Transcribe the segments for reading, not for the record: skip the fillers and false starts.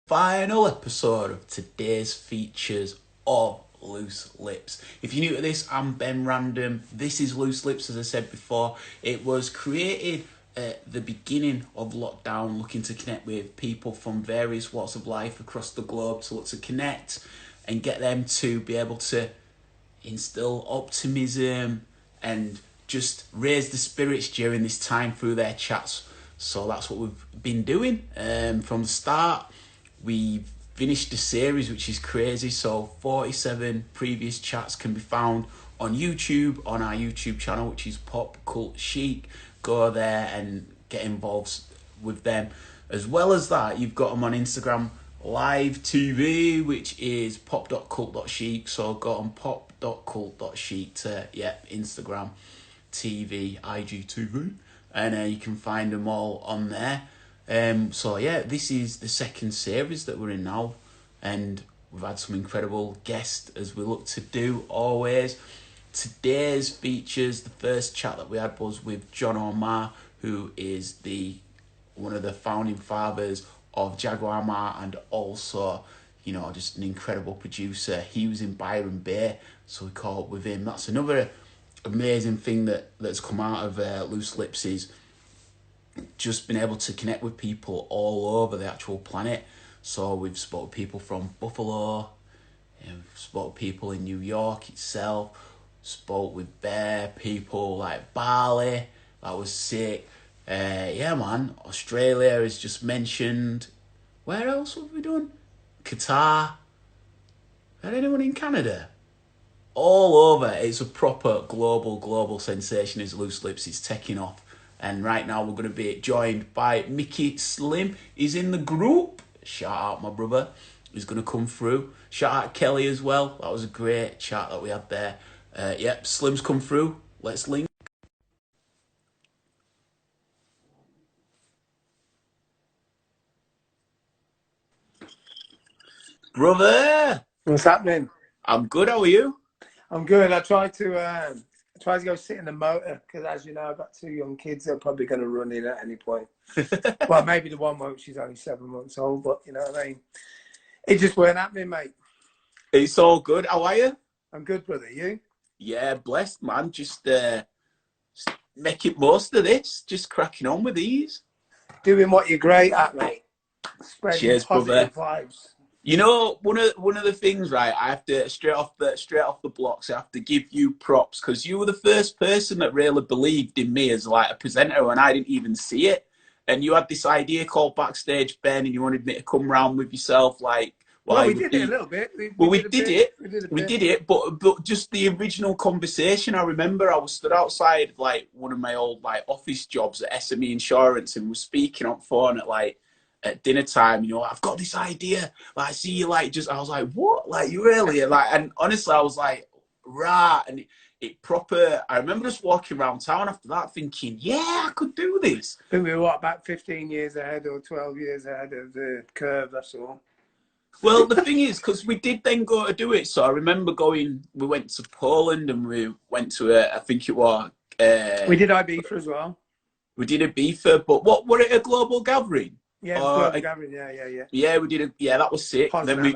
Final episode of today's features of Loose Lips. If you're new to this, I'm Ben Random. This is Loose Lips, as I said before. It was created at the beginning of lockdown, looking to connect with people from various walks of life across the globe, to look to connect and get them to be able to instill optimism and just raise the spirits during this time through their chats. So that's what we've been doing from the start. We finished the series, which is crazy. So 47 previous chats can be found on YouTube, on our YouTube channel, which is Pop Cult Chic. Go there and get involved with them. As well as that, you've got them on Instagram Live TV, which is pop.cult.chic. So go on pop.cult.chic to, Instagram TV, IGTV. And you can find them all on there. This is the second series that we're in now, and we've had some incredible guests, as we look to do always. Today's features, the first chat that we had was with John Omar, who is one of the founding fathers of Jaguar Mar, and also, just an incredible producer. He was in Byron Bay, so we caught up with him. That's another amazing thing that's come out of Loose Lips, is just been able to connect with people all over the actual planet. So we've spoken to people from Buffalo, we've spoken to people in New York itself, spoke with Bear, people like Bali. That was sick. Australia is just mentioned. Where else have we done? Qatar. Had anyone in Canada? All over. It's a proper global sensation. Is Loose Lips. It's taking off. And right now we're going to be joined by Micky Slim. He's in the group. Shout out my brother. He's going to come through. Shout out Kelly as well. That was a great chat that we had there. Slim's come through. Let's link. Brother! What's happening? I'm good, how are you? I'm good. I tried to go sit in the motor because, as you know, I've got two young kids. They're probably going to run in at any point. Well, maybe the one won't. She's only 7 months old, but you know what I mean. It just weren't happening, mate. It's all good. How are you? I'm good, brother. You? Yeah, blessed, man. Just making most of this. Just cracking on with these. Doing what you're great at, mate. Spreading Cheers, positive brother. vibes. You know, one of the things, right? I have to straight off the blocks. I have to give you props, because you were the first person that really believed in me as like a presenter, and I didn't even see it. And you had this idea called Backstage Ben, and you wanted me to come round with yourself, like. Well, we did it a little bit. We did it, but just the original conversation. I remember I was stood outside like one of my old like office jobs at SME Insurance, and was speaking on phone at dinner time, I've got this idea. Like, I see you, I was like, what? Like, you really? And honestly, I was like, rah. And it proper, I remember just walking around town after that thinking, yeah, I could do this. I think we were, about 15 years ahead or 12 years ahead of the curve, that's all. Well, the thing is, because we did then go to do it. So I remember we went to Poland, and we went to I think it was... we did Ibiza as well. We did Ibiza, but what, were it a global gathering? Yeah, global gathering, yeah. Yeah, we did that was sick. Then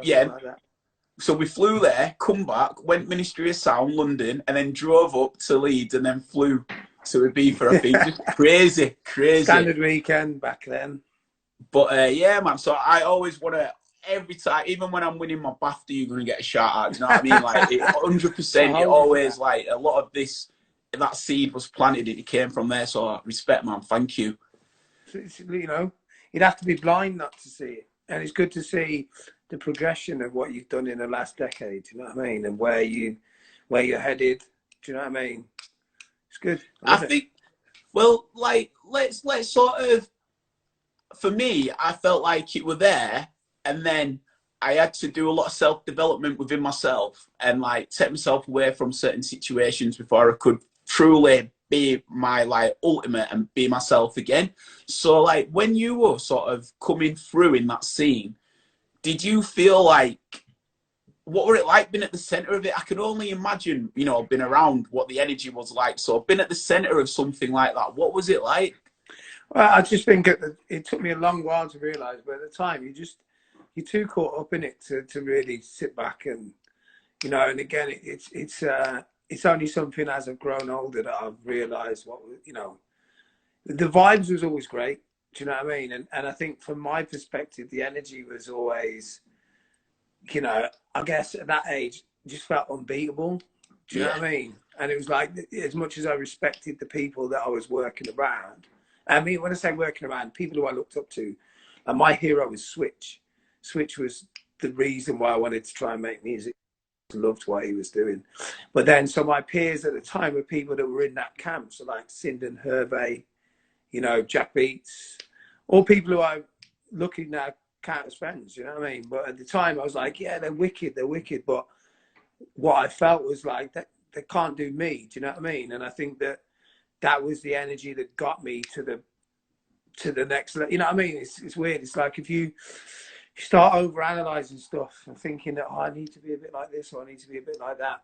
so we flew there, come back, went Ministry of Sound, London, and then drove up to Leeds, and then flew to Ibiza, I think. Just crazy. Standard weekend back then. But man, so I always want to, every time, even when I'm winning my BAFTA, you're going to get a shout out. Do you know what I mean? Like, 100%, it always, like, a lot of this, that seed was planted, it came from there. So respect, man. Thank you. You'd have to be blind not to see it. And it's good to see the progression of what you've done in the last decade, do you know what I mean? And where you're headed, do you know what I mean? It's good. I think, well, like, let's sort of, for me, I felt like it were there, and then I had to do a lot of self-development within myself, and like take myself away from certain situations before I could truly be my like ultimate and be myself again. So like, when you were sort of coming through in that scene, did you feel like, what were it like being at the center of it? I can only imagine, being around what the energy was like. So being at the center of something like that, what was it like? Well, I just think it took me a long while to realize, but at the time you you're too caught up in it to really sit back and, you know. And again, it's only something as I've grown older that I've realised what, you know, the vibes was always great. Do you know what I mean? And I think from my perspective, the energy was always, you know, I guess at that age, just felt unbeatable. Do you know what I mean? And it was like, as much as I respected the people that I was working around, I mean, when I say working around, people who I looked up to, and my hero was Switch. Switch was the reason why I wanted to try and make music. I loved what he was doing. But then, so my peers at the time were people that were in that camp, so like Sinden Hervé, you know, Jack Beats, all people who I looking now count as friends, you know what I mean? But at the time I was like, yeah, they're wicked. But what I felt was like, that they can't do me, do you know what I mean? And I think that was the energy that got me to the next level. You know what I mean? It's weird. It's like if you start over analyzing stuff and thinking that, oh, I need to be a bit like this or I need to be a bit like that,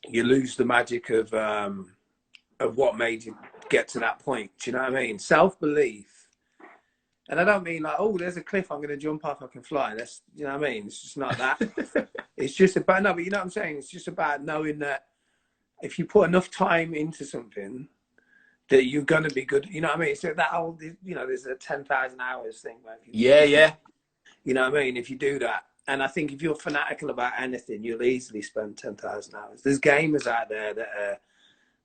you lose the magic of what made you get to that point. Do you know what I mean? Self-belief. And I don't mean like, oh, there's a cliff I'm going to jump off, I can fly. That's, you know what I mean? It's just not that. It's just about, no, but you know what I'm saying? It's just about knowing that if you put enough time into something, that you're going to be good. You know what I mean? So that old, you know, there's a 10,000 hours thing. Where Yeah. You know what I mean? If you do that. And I think if you're fanatical about anything, you'll easily spend 10,000 hours. There's gamers out there that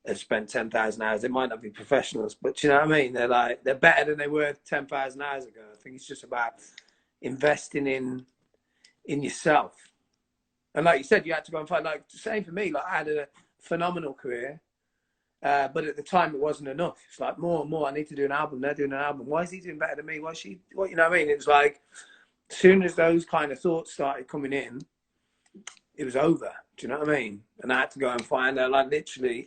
have spent 10,000 hours. They might not be professionals, but you know what I mean? They're better than they were 10,000 hours ago. I think it's just about investing in yourself. And like you said, you had to go and find, like, the same for me. Like, I had a phenomenal career, but at the time it wasn't enough. It's like more and more. I need to do an album. They're doing an album. Why is he doing better than me? Why is she? What, you know what I mean? It was like, as soon as those kind of thoughts started coming in, it was over. Do you know what I mean? And I had to go and find out, like, literally,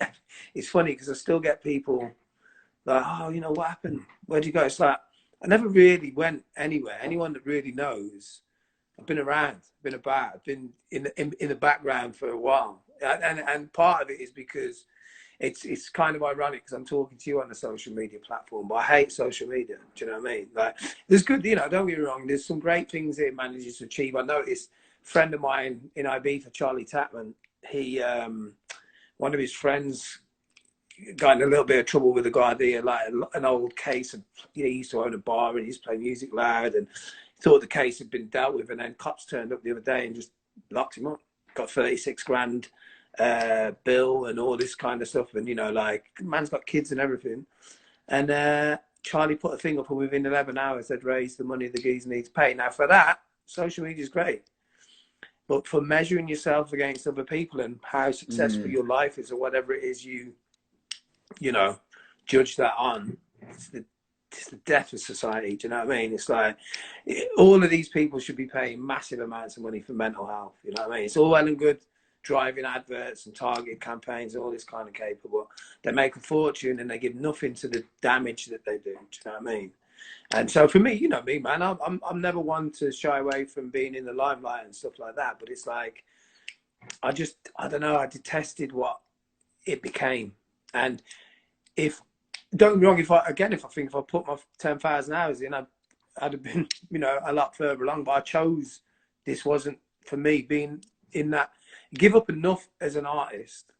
it's funny because I still get people like, oh, you know, what happened? Where'd you go? It's like, I never really went anywhere. Anyone that really knows, I've been around, been about, I've been in the background for a while. And part of it is because it's kind of ironic because I'm talking to you on a social media platform, but I hate social media. Do you know what I mean? Like, there's good, you know, don't get me wrong, there's some great things it manages to achieve. I noticed a friend of mine in Ibiza, Charlie Tapman, he, one of his friends got in a little bit of trouble with a guy there, like an old case of, you know, he used to own a bar and he used to play music loud and thought the case had been dealt with, and then cops turned up the other day and just locked him up. Got 36 grand bill and all this kind of stuff, and you know, like, man's got kids and everything. And Charlie put a thing up, and within 11 hours they'd raised the money the geezer needs to pay. Now for that, social media is great, but for measuring yourself against other people and how successful your life is or whatever it is you know, judge that on, it's the death of society. Do you know what I mean? It's like, all of these people should be paying massive amounts of money for mental health. You know what I mean? It's all well and good driving adverts and target campaigns and all this kind of capable. They make a fortune and they give nothing to the damage that they do. Do you know what I mean? And so for me, you know me, man, I'm never one to shy away from being in the limelight and stuff like that. But it's like, I don't know, I detested what it became. And don't get me wrong, if I think if I put my 10,000 hours in, I'd have been, you know, a lot further along. But I chose, this wasn't for me. Being in that, give up enough as an artist,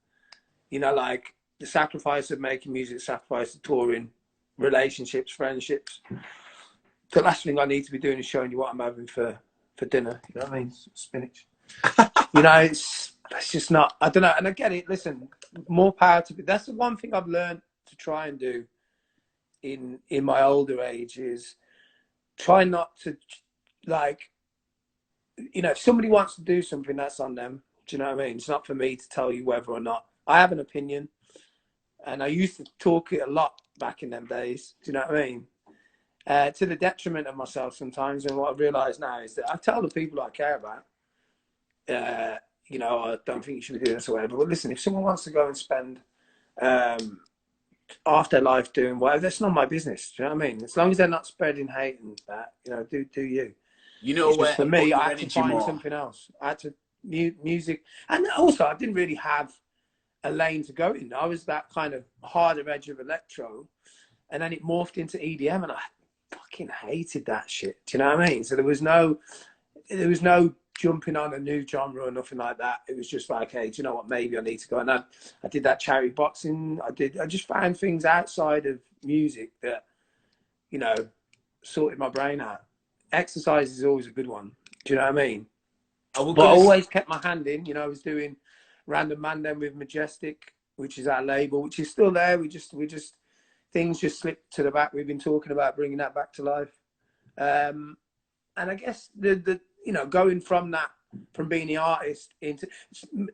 you know, like the sacrifice of making music, sacrifice of touring, relationships, friendships. The last thing I need to be doing is showing you what I'm having for dinner. You know what I mean? Spinach. You know, it's just not, I don't know. And I get it. Listen, more power to me. That's the one thing I've learned to try and do in my older age, is try not to, like, you know, if somebody wants to do something, that's on them. Do you know what I mean? It's not for me to tell you whether or not. I have an opinion, and I used to talk it a lot back in them days. Do you know what I mean? To the detriment of myself sometimes. And what I realise now is that I tell the people I care about, you know, I don't think you should do this or whatever. But listen, if someone wants to go and spend half their life doing whatever, that's not my business. Do you know what I mean? As long as they're not spreading hate and that, you know, do you. You know, it's where just for me, I had to find more. something else. I had to music, and also I didn't really have a lane to go in. I was that kind of harder edge of electro, and then it morphed into EDM, and I fucking hated that shit. Do you know what I mean? So there was no, there was no jumping on a new genre or nothing like that. It was just like, hey, do you know what? Maybe I need to go. And I did that charity boxing. I just found things outside of music that, you know, sorted my brain out. Exercise is always a good one. Do you know what I mean? I was But I gonna. always kept my hand in. You know, I was doing Random Man then with Majestic, which is our label, which is still there. We just things just slipped to the back. We've been talking about bringing that back to life. And I guess the you know, going from that, from being the artist into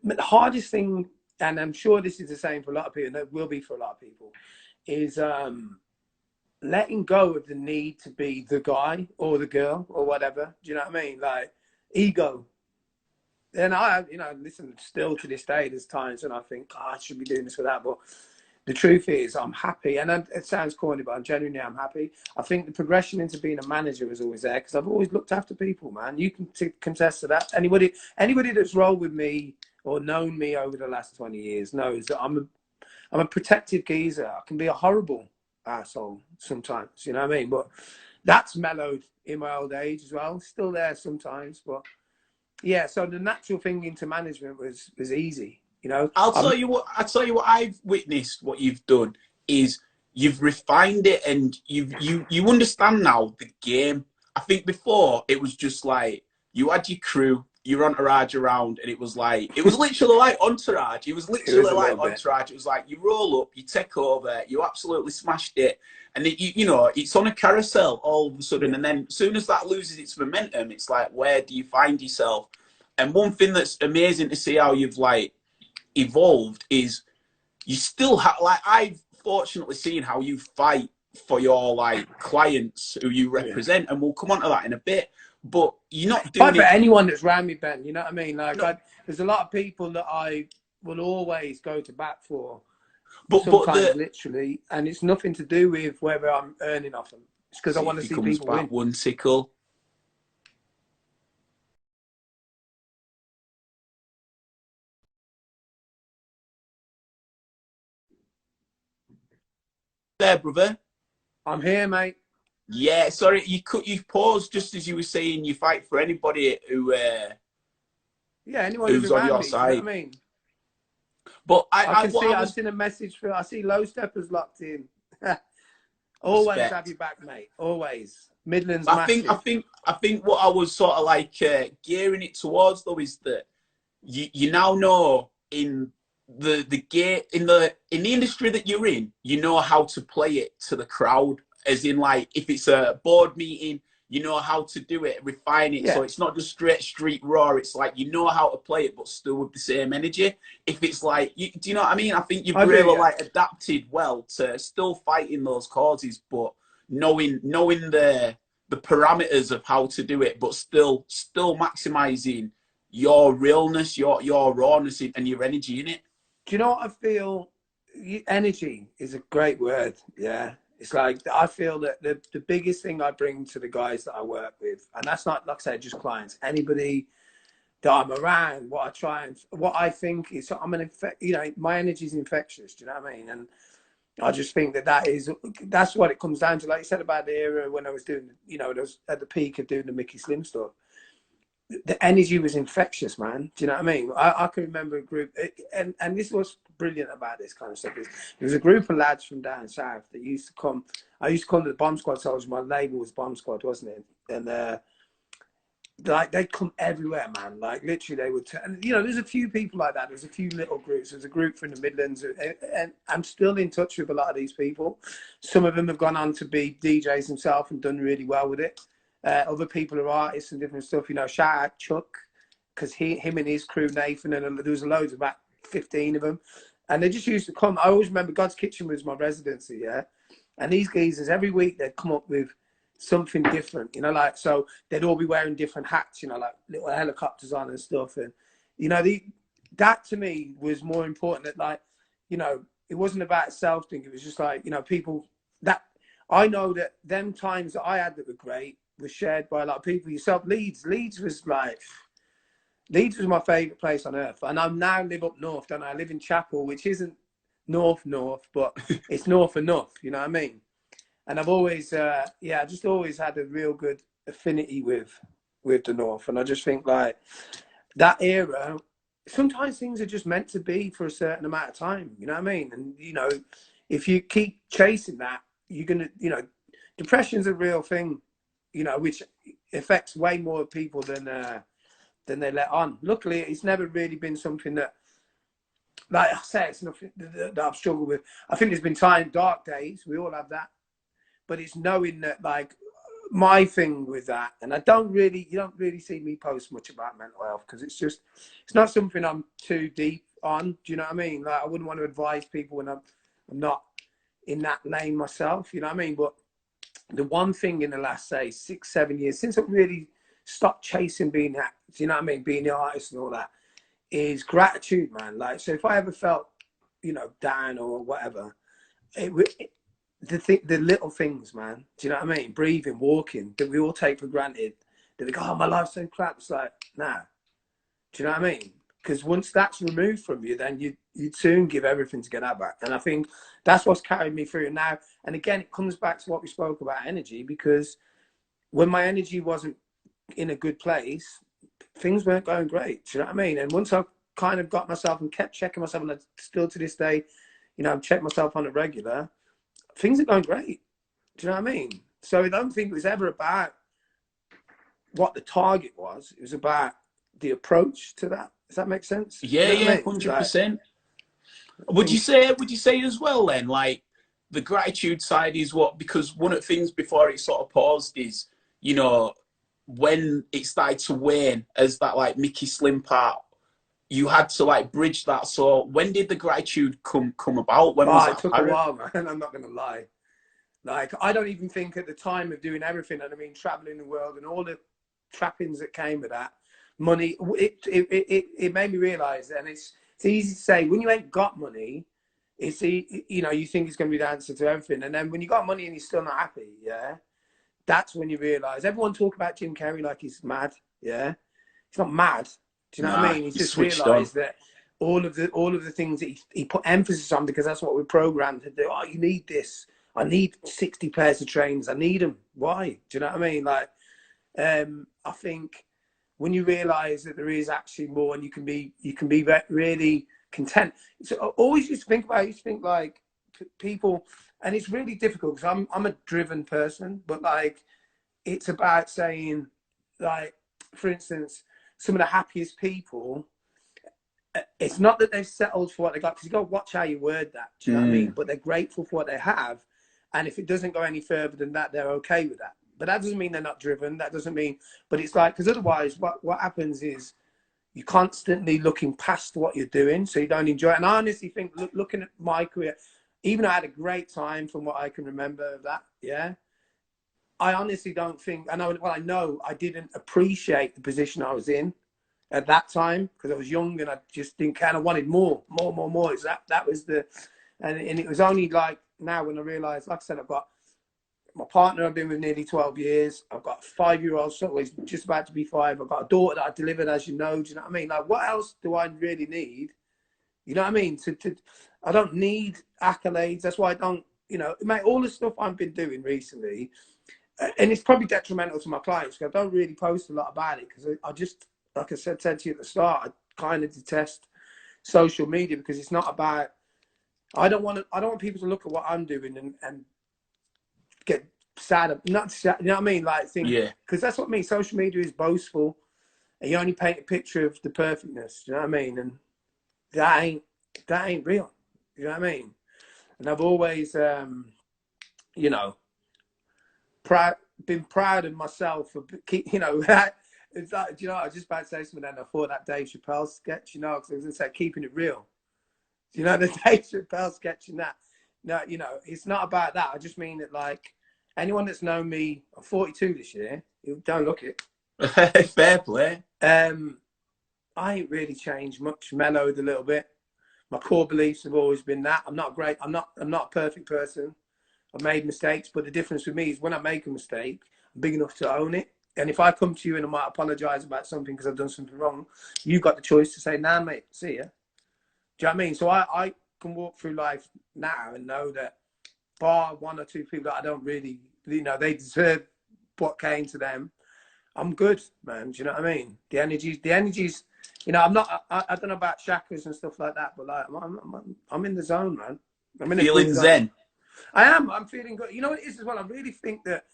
the hardest thing, and I'm sure this is the same for a lot of people, and it will be for a lot of people, is letting go of the need to be the guy or the girl or whatever. Do you know what I mean? Like ego. And I, you know, listen, still to this day, there's times when I think, oh, I should be doing this or that, but the truth is, I'm happy, and it sounds corny, but I'm happy. I think the progression into being a manager was always there because I've always looked after people, man. You can contest to that. Anybody that's rolled with me or known me over the last 20 years knows that I'm a protective geezer. I can be a horrible asshole sometimes, you know what I mean? But that's mellowed in my old age as well. Still there sometimes, but yeah. So the natural thing into management was easy. You know, I'll tell you what. I'll tell you what I've witnessed. What you've done is you've refined it, and you understand now the game. I think before it was just like you had your crew, your entourage around, and it was literally like entourage. It was it was literally a like little bit. entourage. It was like you roll up, you take over, you absolutely smashed it, and it, you know it's on a carousel all of a sudden, Yeah. and then as soon as that loses its momentum, it's like where do you find yourself? And one thing that's amazing to see how you've like evolved is you still have like I've fortunately seen how you fight for your like clients who you Yeah. represent, and we'll come on to that in a bit. But you're not Fight doing for it. anyone that's around me, Ben. You know what I mean? Like, No, there's a lot of people that I will always go to bat for. but Sometimes the literally, and it's nothing to do with whether I'm earning off them. It's because I see want if to he see comes people back win. one tickle. There, brother. I'm here, mate. Yeah, sorry, you paused just as you were saying you fight for anybody Yeah, anyone who's who's on around your me. Do you know what side. I mean? But I I can what see. I I've was seen a message for. I see low steppers locked in. Always have respect. you back, mate. Always. Midlands I massive. think what I was sort of like gearing it towards though is that you now know in the game in the industry that you're in, you know how to play it to the crowd. As in, like if it's a board meeting, you know how to do it, refine it, so Yeah. it's not just straight street raw. It's like you know how to play it, but still with the same energy. If it's like, do you know what I mean? I think you've I do. really Yeah. like adapted well to still fighting those causes, but knowing the parameters of how to do it, but still maximizing your realness, your rawness, and your energy in it. Do you know what I feel? Energy is a great word. Yeah. It's like I feel that the biggest thing I bring to the guys that I work with, and that's not like I said, just clients, anybody that I'm around, what I try and what I think is I'm you know, my energy is infectious. Do you know what I mean? And I just think that's what it comes down to. Like you said about the era when I was doing, you know, it was at the peak of doing the Micky Slim stuff. The energy was infectious, man. Do you know what I mean? I can remember a group, and this was brilliant about this kind of stuff. There was a group of lads from down south that used to come. I used to come to the Bomb Squad soldiers. My label was Bomb Squad, wasn't it? And like they'd come everywhere, man. Like literally, they would. And you know, there's a few people like that. There's a few little groups. There's a group from the Midlands, and I'm still in touch with a lot of these people. Some of them have gone on to be DJs themselves and done really well with it. Other people are artists and different stuff. You know, shout out Chuck because him and his crew, Nathan, and there was loads, about 15 of them, and they just used to come. I always remember God's Kitchen was my residency, yeah, and these geezers every week they'd come up with something different, you know, like so they'd all be wearing different hats, you know, like little helicopters on and stuff, and you know that to me was more important. That like, you know, it wasn't about a self thing. It was just like, you know, people that I know that them times that I had that were great was shared by a lot of people. Yourself, Leeds was like, Leeds was my favourite place on earth, and I now live up north, and I live in Chapel, which isn't north, but it's north enough. You know what I mean? And I've always, yeah, just always had a real good affinity with with the North. And I just think like that era, sometimes things are just meant to be for a certain amount of time. You know what I mean? And, you know, if you keep chasing that, you're going to, you know, depression's a real thing, you know, which affects way more people than they let on. Luckily, it's never really been something that, like I say, it's nothing that I've struggled with. I think there's been dark days. We all have that. But it's knowing that, like, my thing with that, and you don't really see me post much about mental health because it's not something I'm too deep on. Do you know what I mean? Like, I wouldn't want to advise people when I'm not in that lane myself. You know what I mean? But the one thing in the last, say, 6-7 years since I've really stopped chasing being that, you know what I mean, being the artist and all that, is gratitude, man. Like, so if I ever felt, you know, down or whatever, the little things, man. Do you know what I mean? Breathing, walking, that we all take for granted. That we go, oh, my life's so crap. It's like, nah. Do you know what I mean? Because once that's removed from you, then you'd soon give everything to get that back. And I think that's what's carried me through now. And again, it comes back to what we spoke about energy, because when my energy wasn't in a good place, things weren't going great. Do you know what I mean? And once I kind of got myself and kept checking myself, and I still to this day, you know, check myself on a regular, things are going great. Do you know what I mean? So I don't think it was ever about what the target was. It was about the approach to that. Does that make sense? Yeah, You know what yeah, I mean? 100%. I Would you think, say as well then, like the gratitude side is what, because one of the things before it sort of paused is, you know, when it started to wane as that like Micky Slim part, you had to like bridge that. So when did the gratitude come about? When was oh, it that took a apparent? while, man. I'm not going to lie. Like, I don't even think at the time of doing everything, and I mean, traveling the world and all the trappings that came with that, money, it made me realize, and it's easy to say, when you ain't got money, you know, you think it's going to be the answer to everything. And then when you got money and you're still not happy, yeah, that's when you realize. Everyone talk about Jim Carrey like he's mad, yeah. He's not mad. Do you know what I Nah, mean? He's you just switched on. realized that all of the things that he put emphasis on, because that's what we're programmed to do. Oh, you need this. I need 60 pairs of trainers. I need them. Why? Do you know what I mean? Like, I think when you realize that there is actually more, and you can be really content. So I always used to think about it. I used to think like people, and it's really difficult because I'm a driven person, but like, it's about saying, like, for instance, some of the happiest people, it's not that they've settled for what they got, because you got to watch how you word that. Do you know what I mean? But they're grateful for what they have, and if it doesn't go any further than that, they're okay with that. But that doesn't mean they're not driven. That doesn't mean, but it's like, because otherwise, what happens is you're constantly looking past what you're doing, so you don't enjoy it. And I honestly think, looking at my career, even though I had a great time from what I can remember of that, yeah, I honestly don't think, I know I didn't appreciate the position I was in at that time, because I was young and I just didn't kind of wanted more. It's that was the, and it was only like now when I realized, like I said, I've got my partner I've been with nearly 12 years. I've got a 5-year-old, so he's just about to be 5. I've got a daughter that I delivered, as you know. Do you know what I mean? Like, what else do I really need? You know what I mean? I don't need accolades. That's why I don't, you know, mate, all the stuff I've been doing recently, and it's probably detrimental to my clients, because I don't really post a lot about it, because I just, like I said to you at the start, I kind of detest social media, because it's not about, I don't want people to look at what I'm doing and get sad, not sad, you know what I mean? Like, think, Yeah. because that's what I mean. Social media is boastful, and you only paint a picture of the perfectness, you know what I mean? And that ain't real, you know what I mean? And I've always, you know, been proud of myself for you know. It's like, you know, I was just about to say something, and I thought that Dave Chappelle sketch, you know, because I was going to say keeping it real. You know, the Dave Chappelle sketch and that. No, you know, it's not about that. I just mean that, like, anyone that's known me, I'm 42 this year. You don't look it. Fair play. I ain't really changed much. Mellowed a little bit. My core beliefs have always been that I'm not great. I'm not a perfect person. I've made mistakes, but the difference with me is when I make a mistake, I'm big enough to own it. And if I come to you and I might apologise about something because I've done something wrong, you've got the choice to say, "Nah, mate, see ya." Do you know what I mean? So I can walk through life now and know that, bar one or two people that I don't really, you know, they deserve what came to them. I'm good, man. Do you know what I mean? The energy's, you know, I'm not, I don't know about chakras and stuff like that, but like, I'm in the zone, man. I'm in a good Feeling zone. zen. I am. I'm feeling good. You know what it is as well? I really think that,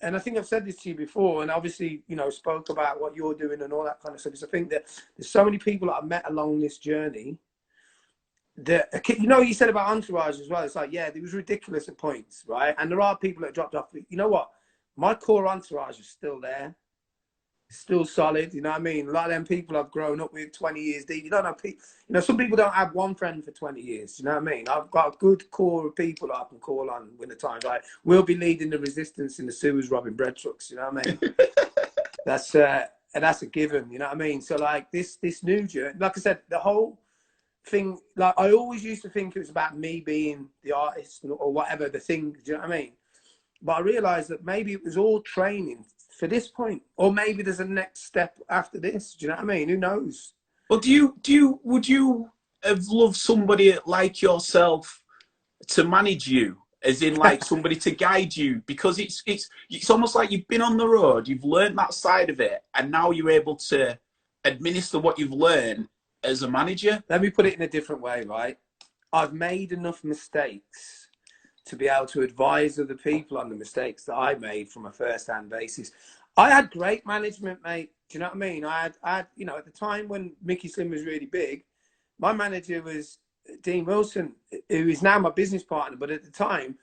and I think I've said this to you before, and obviously, you know, spoke about what you're doing and all that kind of stuff. Because I think that there's so many people that I've met along this journey that, you know, you said about entourage as well. It's like, yeah, it was ridiculous at points, right? And there are people that dropped off. You know what? My core entourage is still there, still solid. You know what I mean? A lot of them people I've grown up with 20 years deep. You don't have people, you know, some people don't have one friend for 20 years. You know what I mean? I've got a good core of people that I can call on when the time's right. We'll be leading the resistance in the sewers, robbing bread trucks. You know what I mean? That's and that's a given. You know what I mean? So like this new journey, like I said, the whole thing, like I always used to think it was about me being the artist or whatever the thing. Do you know what I mean? But I realized that maybe it was all training for this point, or maybe there's a next step after this. Do you know what I mean? Who knows? Well, would you have loved somebody like yourself to manage you, as in like somebody to guide you? Because it's almost like you've been on the road, you've learned that side of it, and now you're able to administer what you've learned as a manager. Let me put it in a different way, right? I've made enough mistakes to be able to advise other people on the mistakes that I made from a first-hand basis. I had great management, mate. Do you know what I mean? I had, you know, at the time when Micky Slim was really big, my manager was Dean Wilson, who is now my business partner. But at the time,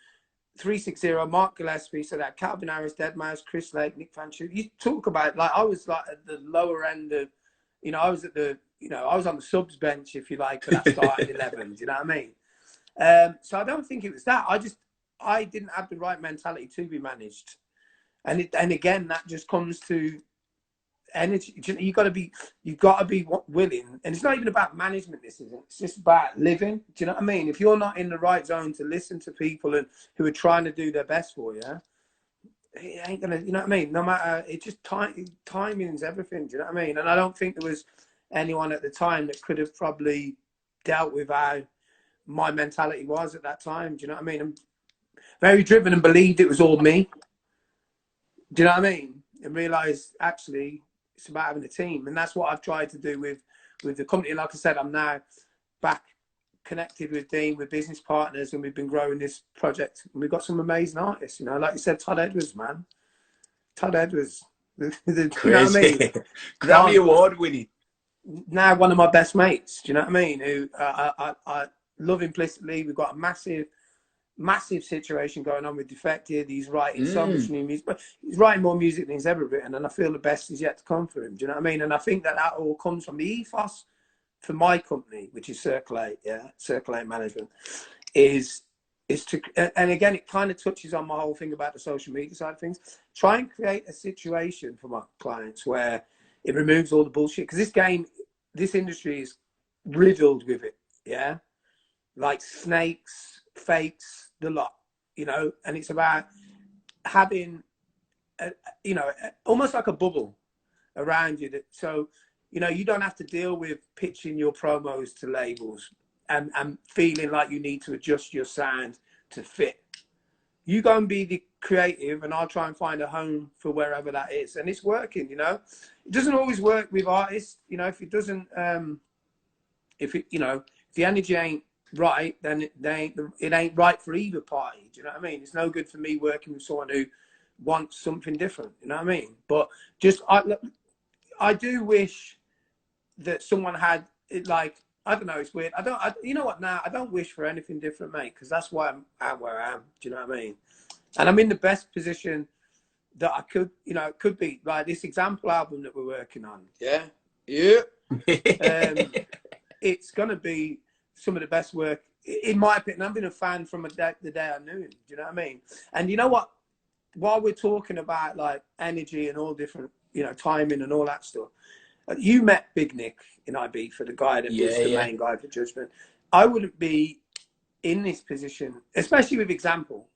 360, Mark Gillespie, so that Calvin Harris, Deadmau5, Chris Lake, Nick Fancher. You talk about, like, I was like at the lower end of, you know, I was at the, you know, I was on the subs bench, if you like, for that starting 11. Do you know what I mean? So I don't think it was that. I didn't have the right mentality to be managed, and again that just comes to energy. You've got to be willing, and it's not even about management. This isn't. It's just about living. Do you know what I mean? If you're not in the right zone to listen to people and who are trying to do their best for you, it ain't gonna. You know what I mean? No matter, it just timing's everything. Do you know what I mean? And I don't think there was anyone at the time that could have probably dealt with how my mentality was at that time. Do you know what I mean? I'm very driven and believed it was all me. Do you know what I mean? And realised actually it's about having a team, and that's what I've tried to do with the company. Like I said, I'm now back connected with Dean, with business partners, and we've been growing this project. And we've got some amazing artists. You know, like you said, Todd Edwards, man. Todd Edwards. You know what I mean? Grammy Award winning. Now one of my best mates. Do you know what I mean? Who I love implicitly. We've got a massive situation going on with Defected. He's writing so much new music, but he's writing more music than he's ever written, and I feel the best is yet to come for him. Do you know what I mean? And I think that all comes from the ethos for my company, which is Circle 8, Circle 8 Management, is to, and again, it kind of touches on my whole thing about the social media side of things. Try and create a situation for my clients where it removes all the bullshit, because this industry is riddled with it, like snakes, fakes, the lot, you know. And it's about having almost like a bubble around you, that so you know you don't have to deal with pitching your promos to labels and feeling like you need to adjust your sound to fit. You go and be the creative, and I'll try and find a home for wherever that is. And it's working, you know. It doesn't always work with artists, you know. If it doesn't if the energy ain't right, then it ain't right for either party. Do you know what I mean? It's no good for me working with someone who wants something different. You know what I mean? But just I do wish that someone had it. Like, I don't know, it's weird. You know what? Now I don't wish for anything different, mate, because that's why I'm where I am. Do you know what I mean? And I'm in the best position that I could. You know, it could be like this example album that we're working on. Yeah. It's gonna be some of the best work, in my opinion. I've been a fan from the day I knew him. Do you know what I mean? And you know what? While we're talking about like energy and all different, you know, timing and all that stuff, you met Big Nick in Ibiza, the guy that was the main guy for Judgment. I wouldn't be in this position, especially with Example,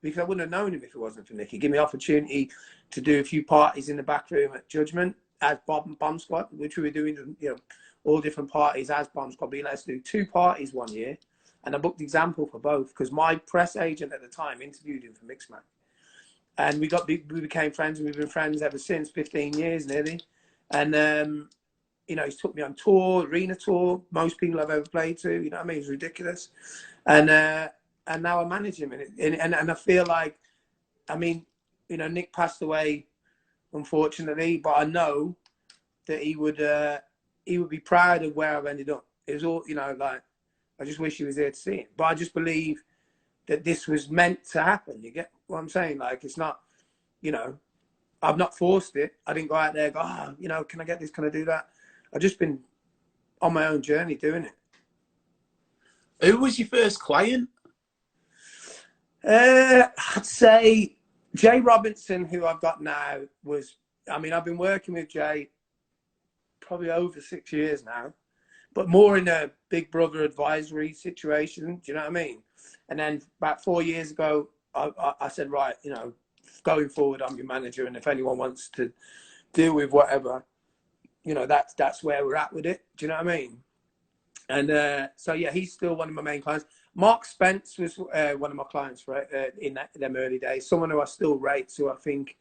because I wouldn't have known him if it wasn't for Nick. He gave me opportunity to do a few parties in the back room at Judgment as Bomb Squad, which we were doing, you know, all different parties as Bomb Squad. But let's do 2 parties one year, and I booked Example for both because my press agent at the time interviewed him for Mixmag. and we became friends, and we've been friends ever since, 15 years nearly. And you know, he's took me on tour, arena tour, most people I've ever played to. You know what I mean? It's ridiculous. And now I manage him, and I feel like, I mean, you know, Nick passed away, unfortunately, but I know that he would be proud of where I've ended up. It was all, you know, like, I just wish he was there to see it. But I just believe that this was meant to happen. You get what I'm saying? Like, it's not, you know, I've not forced it. I didn't go out there and go, oh, you know, can I get this? Can I do that? I've just been on my own journey doing it. Who was your first client? I'd say Jay Robinson, who I've got now, was, I mean, I've been working with Jay probably over 6 years now, but more in a big brother advisory situation. Do you know what I mean? And then about 4 years ago, I said, right, you know, going forward, I'm your manager, and if anyone wants to deal with whatever, you know, that's where we're at with it. Do you know what I mean? And so yeah, he's still one of my main clients. Mark Spence was one of my clients, right, in them early days. Someone who I still rate, so I think,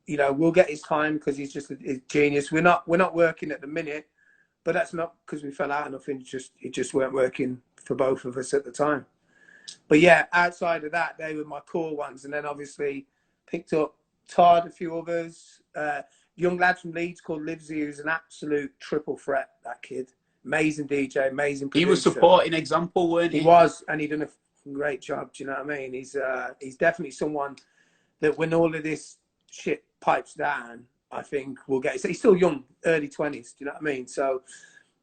you know, we'll get his time because he's just a genius. We're not working at the minute, but that's not because we fell out or nothing. It just weren't working for both of us at the time. But yeah, outside of that, they were my core ones, and then obviously picked up Todd, a few others. Young lad from Leeds called Livesy, who's an absolute triple threat. That kid, amazing DJ, amazing producer. He was supporting example, weren't he? He was, and he done a great job. Do you know what I mean? He's definitely someone that when all of this shit pipes down, I think we'll get. So he's still young, early 20s. Do you know what I mean? So,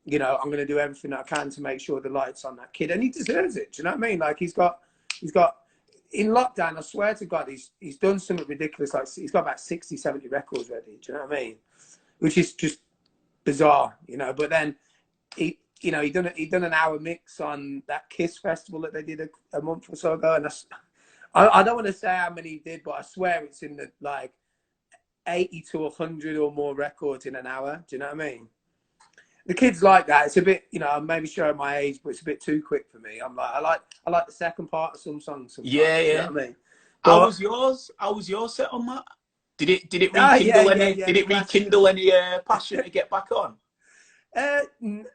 you know, I'm going to do everything I can to make sure the light's on that kid, and he deserves it. Do you know what I mean? Like he's got in lockdown, I swear to God, he's done something ridiculous. Like he's got about 60, 70 records ready. Do you know what I mean? Which is just bizarre, you know. But then he done an hour mix on that Kiss festival that they did a month or so ago, and I don't want to say how many he did, but I swear it's in the like 80 to 100 or more records in an hour. Do you know what I mean? The kids like that. It's a bit, you know, I'm maybe showing my age, but it's a bit too quick for me. I'm like, I like the second part of some songs. Sometimes, yeah. You know what I mean? But, how was yours? How was your set on that? Did it rekindle any? Did it rekindle any passion to get back on?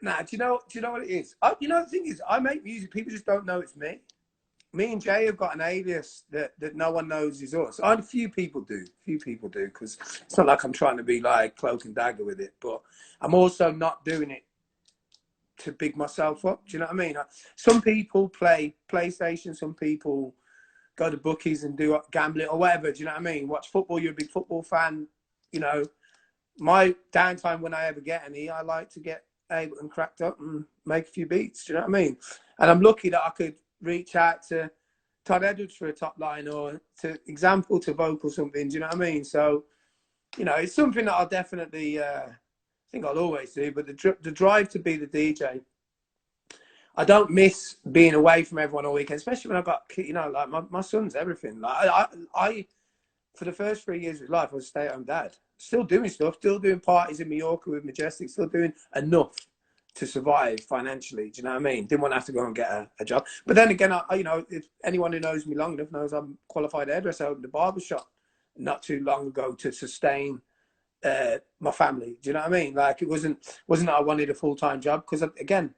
Nah. Do you know what it is? You know, the thing is, I make music. People just don't know it's me. Me and Jay have got an alias that no one knows is us. A few people do, because it's not like I'm trying to be like cloak and dagger with it, but I'm also not doing it to big myself up. Do you know what I mean? Some people play PlayStation, some people go to bookies and do gambling or whatever. Do you know what I mean? Watch football, you're a big football fan. You know, my downtime, when I ever get any, I like to get able and cracked up and make a few beats. Do you know what I mean? And I'm lucky that I could reach out to Todd Edwards for a top line, or to Example, to vocal something. Do you know what I mean? So, you know, it's something that I'll definitely, I think I'll always do. But the drive to be the DJ, I don't miss being away from everyone all weekend, especially when I got, you know, like my son's everything. Like I for the first 3 years of his life, I was a stay-at-home dad. Still doing stuff, still doing parties in Mallorca with Majestic, still doing enough to survive financially. Do you know what I mean? Didn't want to have to go and get a job. But then again, you know, if anyone who knows me long enough knows I'm a qualified hairdresser. I opened a barbershop not too long ago to sustain my family. Do you know what I mean? Like it wasn't that I wanted a full-time job, because again,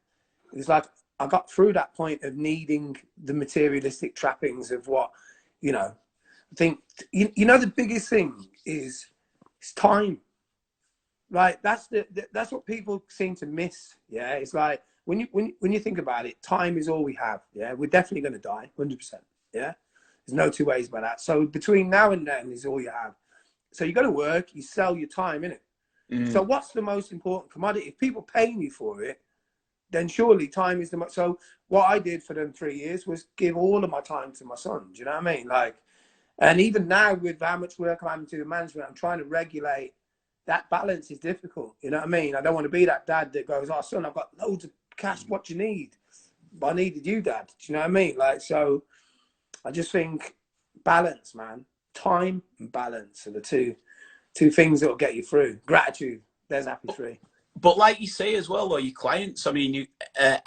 it's like I got through that point of needing the materialistic trappings of what, you know. I think you know the biggest thing is time. Right, that's what people seem to miss. Yeah, it's like when you think about it, time is all we have. Yeah, we're definitely going to die, 100%. Yeah, there's no two ways about that. So between now and then is all you have. So you go to work, you sell your time, innit? So what's the most important commodity? If people paying you for it, then surely time is the most. So what I did for them 3 years was give all of my time to my son. Do you know what I mean? Like, and even now with how much work I'm having to do management, I'm trying to regulate. That balance is difficult. You know what I mean? I don't want to be that dad that goes, "Oh, son, I've got loads of cash. What do you need?" But I needed you, Dad. Do you know what I mean? Like, so I just think balance, man. Time and balance are the two things that will get you through. Gratitude. There's happy three. But like you say as well, though, your clients, I mean,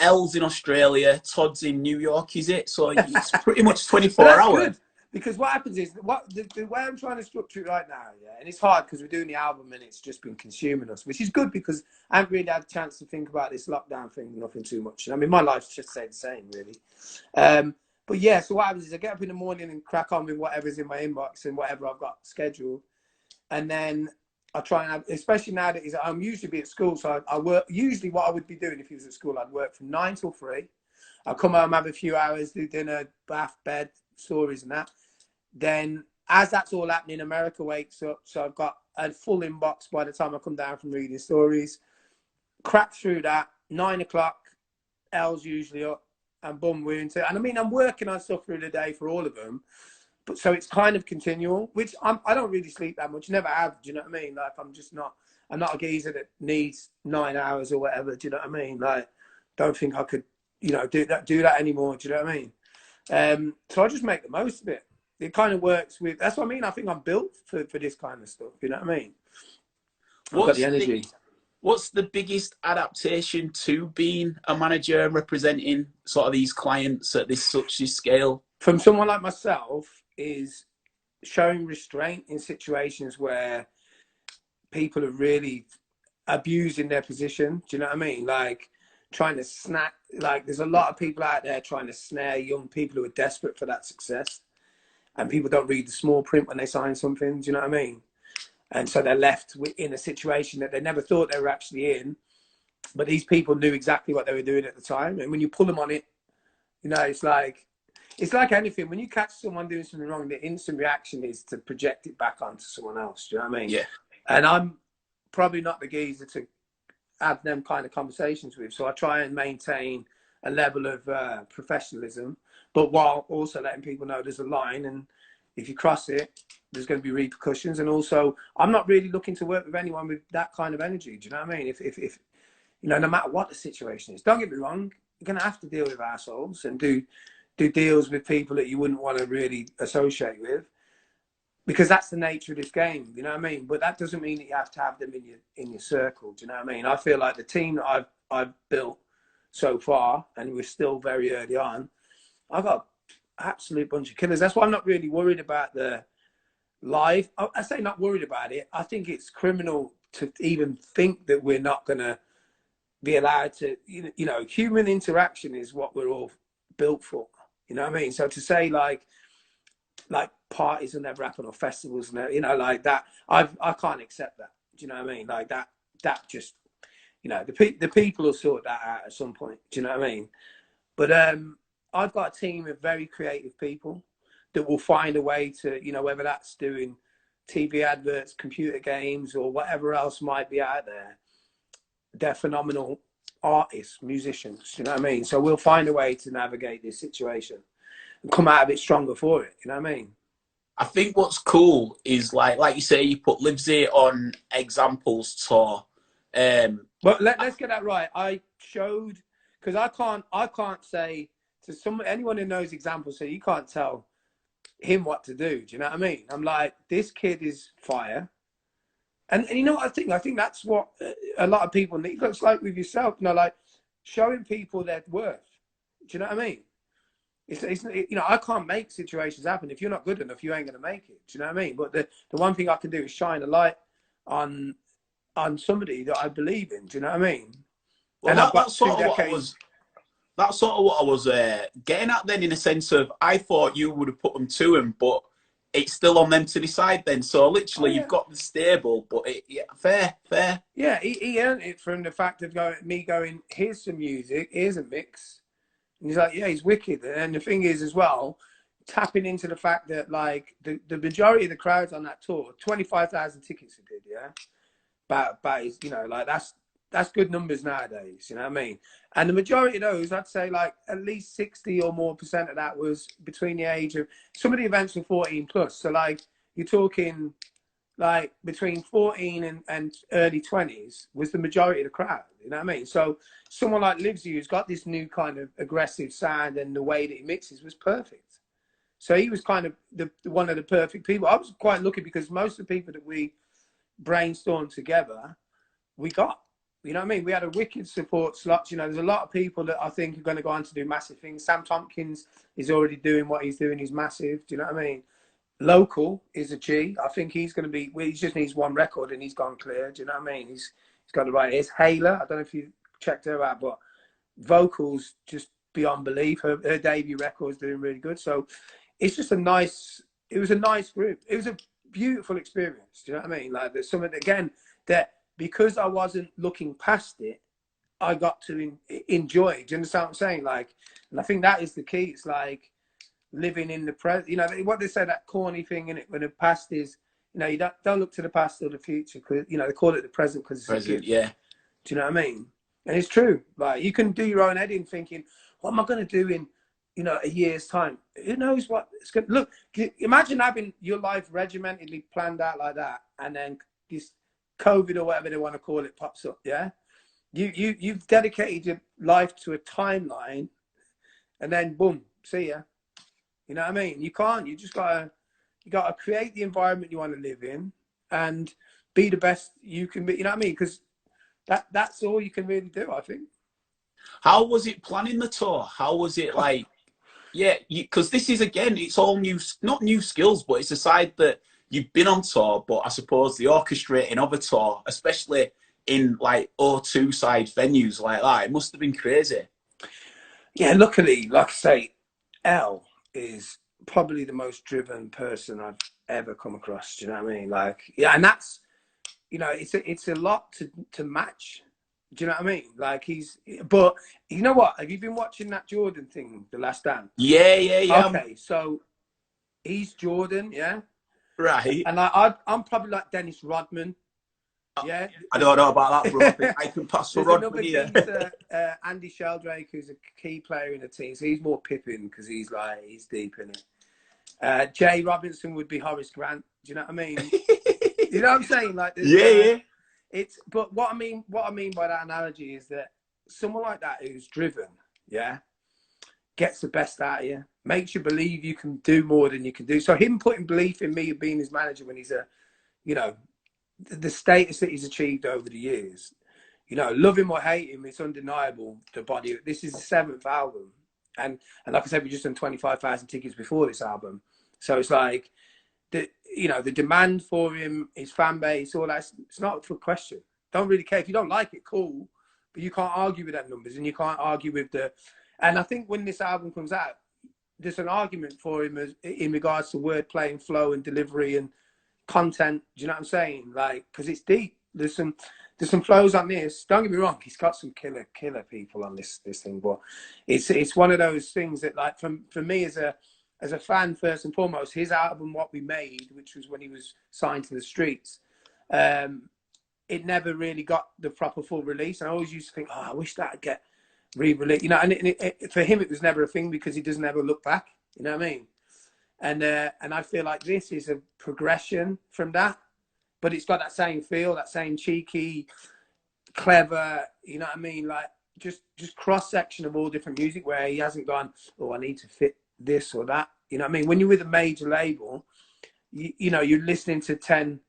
Elle's in Australia, Todd's in New York, is it? So it's pretty much 24 hours. Good. Because what happens is, the way I'm trying to structure it right now, yeah, and it's hard because we're doing the album and it's just been consuming us, which is good because I haven't really had a chance to think about this lockdown thing, nothing too much. I mean, my life's just stayed the same, really. But yeah, so what happens is I get up in the morning and crack on with whatever's in my inbox and whatever I've got scheduled. And then I try and have, especially now that I'm usually be at school, so I work, usually what I would be doing if he was at school, I'd work from 9 till 3. I'll come home, have a few hours, do dinner, bath, bed, stories and that. Then as that's all happening, America wakes up, so I've got a full inbox by the time I come down from reading stories. Crack through that, 9 o'clock, L's usually up, and boom, we're into it. And I mean, I'm working on stuff through the day for all of them, but so it's kind of continual, which I don't really sleep that much, never have, do you know what I mean? Like, I'm not a geezer that needs 9 hours or whatever, do you know what I mean? Like, don't think I could, you know, do that anymore, do you know what I mean? So I just make the most of it. It kind of works with, that's what I mean. I think I'm built for this kind of stuff, you know what I mean? I've got the energy. What's the biggest adaptation to being a manager and representing sort of these clients at such a scale? From someone like myself is showing restraint in situations where people are really abusing their position. Do you know what I mean? Like trying to snap, like there's a lot of people out there trying to snare young people who are desperate for that success. And people don't read the small print when they sign something. Do you know what I mean? And so they're left in a situation that they never thought they were actually in. But these people knew exactly what they were doing at the time. And when you pull them on it, you know, it's like anything. When you catch someone doing something wrong, the instant reaction is to project it back onto someone else. Do you know what I mean? Yeah. And I'm probably not the geezer to have them kind of conversations with. So I try and maintain a level of professionalism, but while also letting people know there's a line, and if you cross it, there's going to be repercussions. And also, I'm not really looking to work with anyone with that kind of energy. Do you know what I mean? If you know, no matter what the situation is, don't get me wrong, you're going to have to deal with assholes and do deals with people that you wouldn't want to really associate with, because that's the nature of this game. You know what I mean? But that doesn't mean that you have to have them in your circle. Do you know what I mean? I feel like the team that I've built so far, and we're still very early on, I've got an absolute bunch of killers. That's why I'm not really worried about the live. I say not worried about it. I think it's criminal to even think that we're not going to be allowed to, you know, human interaction is what we're all built for. You know what I mean? So to say like parties will never happen or festivals, you know, like that, I can't accept that. Do you know what I mean? Like that just, you know, the people will sort that out at some point. Do you know what I mean? But I've got a team of very creative people that will find a way to, you know, whether that's doing TV adverts, computer games, or whatever else might be out there. They're phenomenal artists, musicians. You know what I mean? So we'll find a way to navigate this situation and come out of it stronger for it. You know what I mean? I think what's cool is like you say, you put Livesay on examples tour. But let's get that right. I showed, because I can't say to anyone who knows examples, so you can't tell him what to do. Do you know what I mean? I'm like, this kid is fire. And you know what I think? I think that's what a lot of people need. It's like with yourself, you know, like showing people their worth. Do you know what I mean? It's you know, I can't make situations happen. If you're not good enough, you ain't going to make it. Do you know what I mean? But the one thing I can do is shine a light on somebody that I believe in. Do you know what I mean? Well, and that's sort of what I was getting at then, in a sense of, I thought you would have put them to him, but it's still on them to decide then. So literally, you've got the stable, but fair. Yeah, he earned it from the fact of going, here's some music, here's a mix. And he's like, yeah, he's wicked. And the thing is as well, tapping into the fact that like the majority of the crowds on that tour, 25,000 tickets he did, yeah? But you know, like that's good numbers nowadays, you know what I mean? And the majority of those, I'd say like at least 60 or more % of that was between the age of, some of the events were 14 plus. So like you're talking like between 14 and early 20s was the majority of the crowd, you know what I mean? So someone like Livesay, who's got this new kind of aggressive sound, and the way that he mixes was perfect. So he was kind of one of the perfect people. I was quite lucky because most of the people that we brainstormed together, we got. You know what I mean? We had a wicked support slot. You know, there's a lot of people that I think are going to go on to do massive things. Sam Tompkins is already doing what he's doing. He's massive. Do you know what I mean? Local is a G. I think he's going to be. Well, he just needs one record and he's gone clear. Do you know what I mean? He's got the right. It's Hayla. I don't know if you checked her out, but vocals just beyond belief. Her debut record is doing really good. So it's just a nice. It was a nice group. It was a beautiful experience. Do you know what I mean? Like there's something again that because I wasn't looking past it, I got to enjoy. Do you understand what I'm saying? Like, and I think that is the key. It's like living in the present. You know what they say, that corny thing in it, when the past is, you know, you don't look to the past or the future, because you know they call it the present because it's Present, a gift. yeah. Do you know what I mean? And it's true. Like you can do your own editing, thinking, what am I going to do in, you know, a year's time? Who knows what it's going to look? Imagine having your life regimentedly planned out like that, and then this COVID or whatever they want to call it pops up. Yeah, you've dedicated your life to a timeline, and then boom, see ya. You know what I mean? You can't. You just gotta create the environment you want to live in and be the best you can be. You know what I mean? Because that's all you can really do, I think. How was it planning the tour? How was it like? Yeah, because this is again, it's all new, not new skills, but it's a side that you've been on tour. But I suppose the orchestrating of a tour, especially in like O2 side venues like that, it must have been crazy. Yeah, luckily, like I say, Elle is probably the most driven person I've ever come across. Do you know what I mean? Like, yeah, and that's, you know, it's a lot to match. Do you know what I mean? Like but you know what? Have you been watching that Jordan thing, The Last Dance? Yeah, yeah, yeah. Okay, so he's Jordan, yeah, Right. and I'm probably like Dennis Rodman, yeah. I don't know about that, bro. I think I can pass for There's Rodman another here. geezer, Andy Sheldrake, who's a key player in the team. So he's more Pippin because he's deep in it. Jay Robinson would be Horace Grant. Do you know what I mean? You know what I'm saying? Like, Yeah. But what I mean by that analogy is that someone like that who's driven, yeah, gets the best out of you, makes you believe you can do more than you can do. So him putting belief in me being his manager when he's you know, the status that he's achieved over the years, you know, love him or hate him, it's undeniable. The body. This is the 7th album, and like I said, we just done 25,000 tickets before this album. So it's like the demand for him, his fan base, all that. It's not for question. Don't really care if you don't like it. Cool, but you can't argue with that numbers, and you can't argue with the. And I think when this album comes out, there's an argument for him in regards to wordplay and flow and delivery and content. Do you know what I'm saying? Like, because it's deep. There's some flows on this. Don't get me wrong, he's got some killer people on this thing, but it's one of those things that, like, for me as a fan, first and foremost, his album What We Made, which was when he was signed to the Streets, it never really got the proper full release. And I always used to think, oh, I wish that'd get re-released. You know, and for him, it was never a thing because he doesn't ever look back. You know what I mean? And I feel like this is a progression from that, but it's got that same feel, that same cheeky, clever, you know what I mean? Like just cross section of all different music where he hasn't gone, oh, I need to fit this or that. You know what I mean? When you're with a major label, you know, you're listening to 10,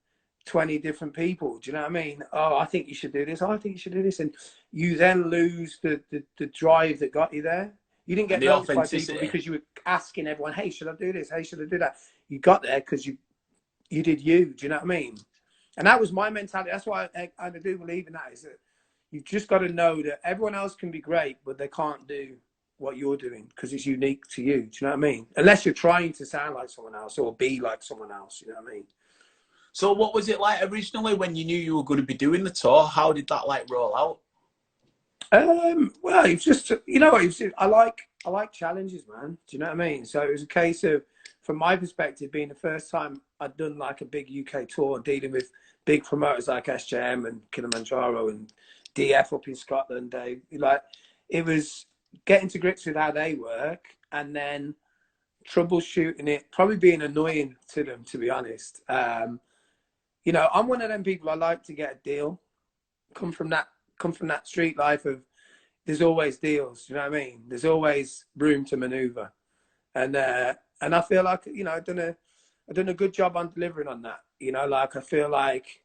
20 different people. Do you know what I mean? Oh, I think you should do this. Oh, I think you should do this. And you then lose the drive that got you there. You didn't get noticed by people because you were asking everyone, hey, should I do this? Hey, should I do that? You got there because you did you. Do you know what I mean? And that was my mentality. That's why I do believe in that, is that you've just got to know that everyone else can be great, but they can't do what you're doing because it's unique to you. Do you know what I mean? Unless you're trying to sound like someone else or be like someone else. You know what I mean? So what was it like originally when you knew you were going to be doing the tour? How did that like roll out? Well, it's just, you know, I like challenges, man. Do you know what I mean? So it was a case of, from my perspective, being the first time I'd done like a big UK tour, dealing with big promoters like SJM and Kilimanjaro and DF up in Scotland. It was getting to grips with how they work and then troubleshooting it, probably being annoying to them, to be honest. You know, I'm one of them people, I like to get a deal. Come from that street life of there's always deals. You know what I mean? There's always room to maneuver, and I feel like, you know, I've done a good job on delivering on that. You know, like I feel like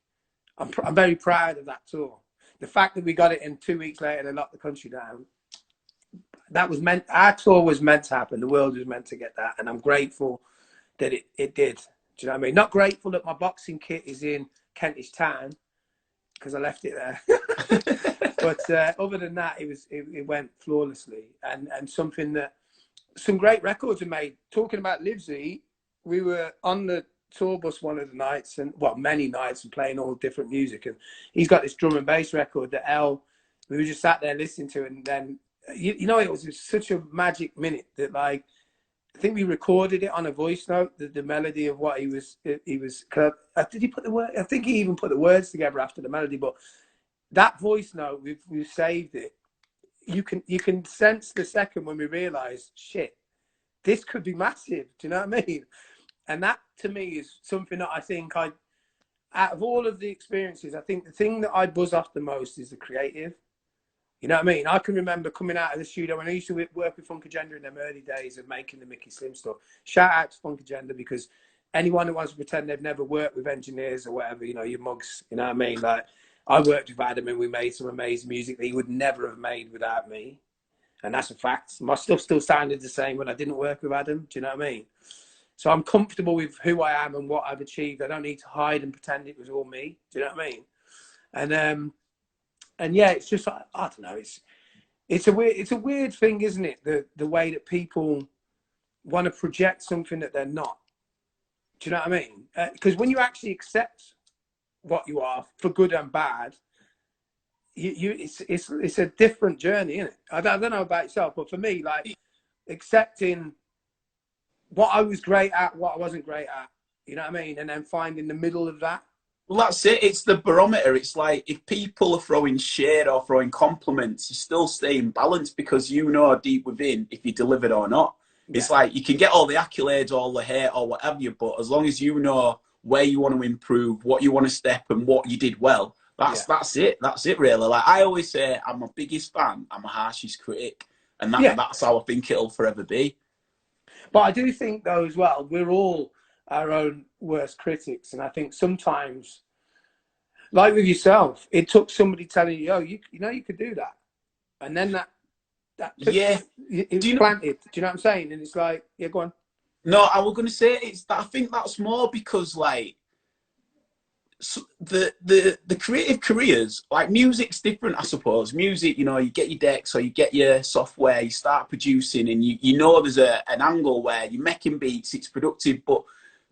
I'm very proud of that tour. the fact that we got it in 2 weeks later and locked the country down, that was meant, our tour was meant to happen. The world was meant to get that. And I'm grateful that it did. Do you know what I mean? Not grateful that my boxing kit is in Kentish Town because I left it there. But other than that, it went flawlessly. And something that, some great records are made. Talking about Livesey, we were on the tour bus one of the nights, and well, many nights, and playing all different music. And he's got this drum and bass record that we were just sat there listening to, and then you know, it was such a magic minute that, like, I think we recorded it on a voice note, the melody of what he was. Did he put the word? I think he even put the words together after the melody. But that voice note, we've saved it. You can sense the second when we realised, shit, this could be massive. Do you know what I mean? And that, to me, is something that I think out of all of the experiences, I think the thing that I buzz off the most is the creative. You know what I mean? I can remember coming out of the studio when I used to work with Funk Agenda in them early days of making the Micky Slim stuff. Shout out to Funk Agenda, because anyone who wants to pretend they've never worked with engineers or whatever, you know, your mugs, you know what I mean? Like, I worked with Adam and we made some amazing music that he would never have made without me. And that's a fact. My stuff still sounded the same when I didn't work with Adam. Do you know what I mean? So I'm comfortable with who I am and what I've achieved. I don't need to hide and pretend it was all me. Do you know what I mean? And yeah, it's just, I don't know. It's a weird thing, isn't it? The way that people want to project something that they're not. Do you know what I mean? Because when you actually accept what you are, for good and bad, it's a different journey, isn't it? I don't know about yourself, but for me, like, accepting what I was great at, what I wasn't great at, you know what I mean? And then finding the middle of that. Well, that's it. It's the barometer. It's like, if people are throwing shade or throwing compliments, you still stay in balance, because you know deep within if you delivered or not. Yeah. It's like, you can get all the accolades, all the hate or whatever you, but as long as you know where you want to improve, what you want to step, and what you did well, that's it. That's it, really. Like I always say, I'm my biggest fan, I'm my harshest critic, and that's how I think it'll forever be. But I do think, though, as well, we're all our own worst critics. And I think sometimes, like with yourself, it took somebody telling you, oh, you know, you could do that. And then that it's planted. Do you know what I'm saying? And it's like, yeah, go on. No, I was going to say, I think that's more because, like, the creative careers, like music's different, I suppose. Music, you know, you get your decks or you get your software, you start producing, and you know there's an angle where you're making beats, it's productive. But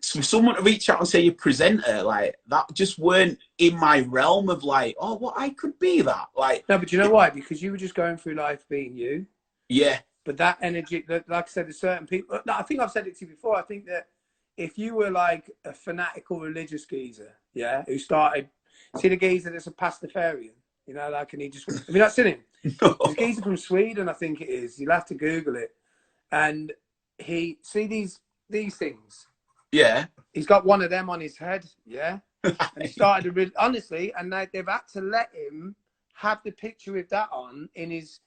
for someone to reach out and say you're a presenter, like, that just weren't in my realm of, like, oh, what, I could be that. Like, no, but you know why? Because you were just going through life being you. Yeah. But that energy, like I said, there's certain people, I think I've said it to you before, I think that if you were like a fanatical religious geezer, yeah, who started, see the geezer that's a pastafarian, you know, like, and he just, have you not seen him? No. He's a geezer from Sweden, I think it is. You'll have to Google it. And see these things? Yeah. He's got one of them on his head, yeah? And he started, honestly, and they've had to let him have the picture with that on in his,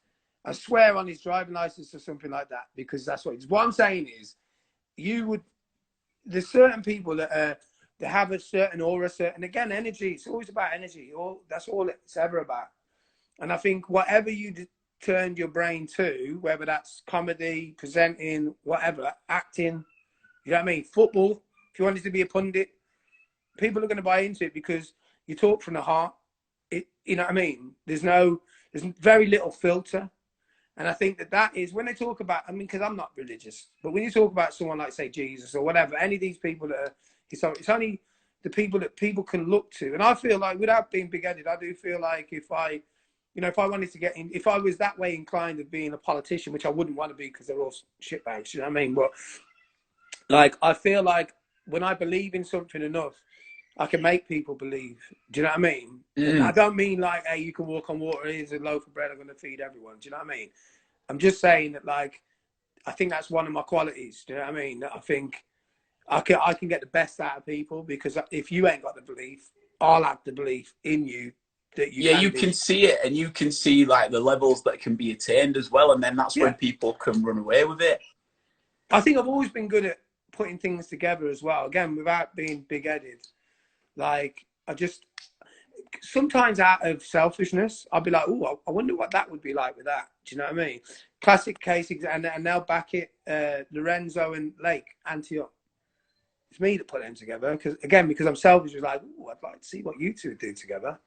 I swear, on his driving license or something like that, because that's what I'm saying is, there's certain people that have a certain aura, certain, again, energy. It's always about energy. That's all it's ever about. And I think whatever you turned your brain to, whether that's comedy, presenting, whatever, acting, you know what I mean? Football, if you wanted to be a pundit, people are going to buy into it because you talk from the heart. You know what I mean? There's very little filter. And I think that is, when they talk about, I mean, because I'm not religious, but when you talk about someone like, say, Jesus or whatever, any of these people that are, it's only the people that people can look to. And I feel like, without being big-headed, I do feel like if I wanted to get in, if I was that way inclined of being a politician, which I wouldn't want to be because they're all shitbags, you know what I mean? But, like, I feel like when I believe in something enough, I can make people believe. Do you know what I mean? And I don't mean like, hey, you can walk on water, here's a loaf of bread, I'm going to feed everyone. Do you know what I mean? I'm just saying that, like, I think that's one of my qualities. Do you know what I mean? That I think I can get the best out of people, because if you ain't got the belief, I'll have the belief in you that you can see it, and you can see, like, the levels that can be attained as well, and then that's when people can run away with it. I think I've always been good at putting things together as well, again, without being big-headed. Like, sometimes out of selfishness, I'll be like, oh, I wonder what that would be like with that. Do you know what I mean? Classic case, and they'll back it, Lorenzo and Lake, Antioch. It's me that put them together because I'm selfish. It's like, oh, I'd like to see what you two do together.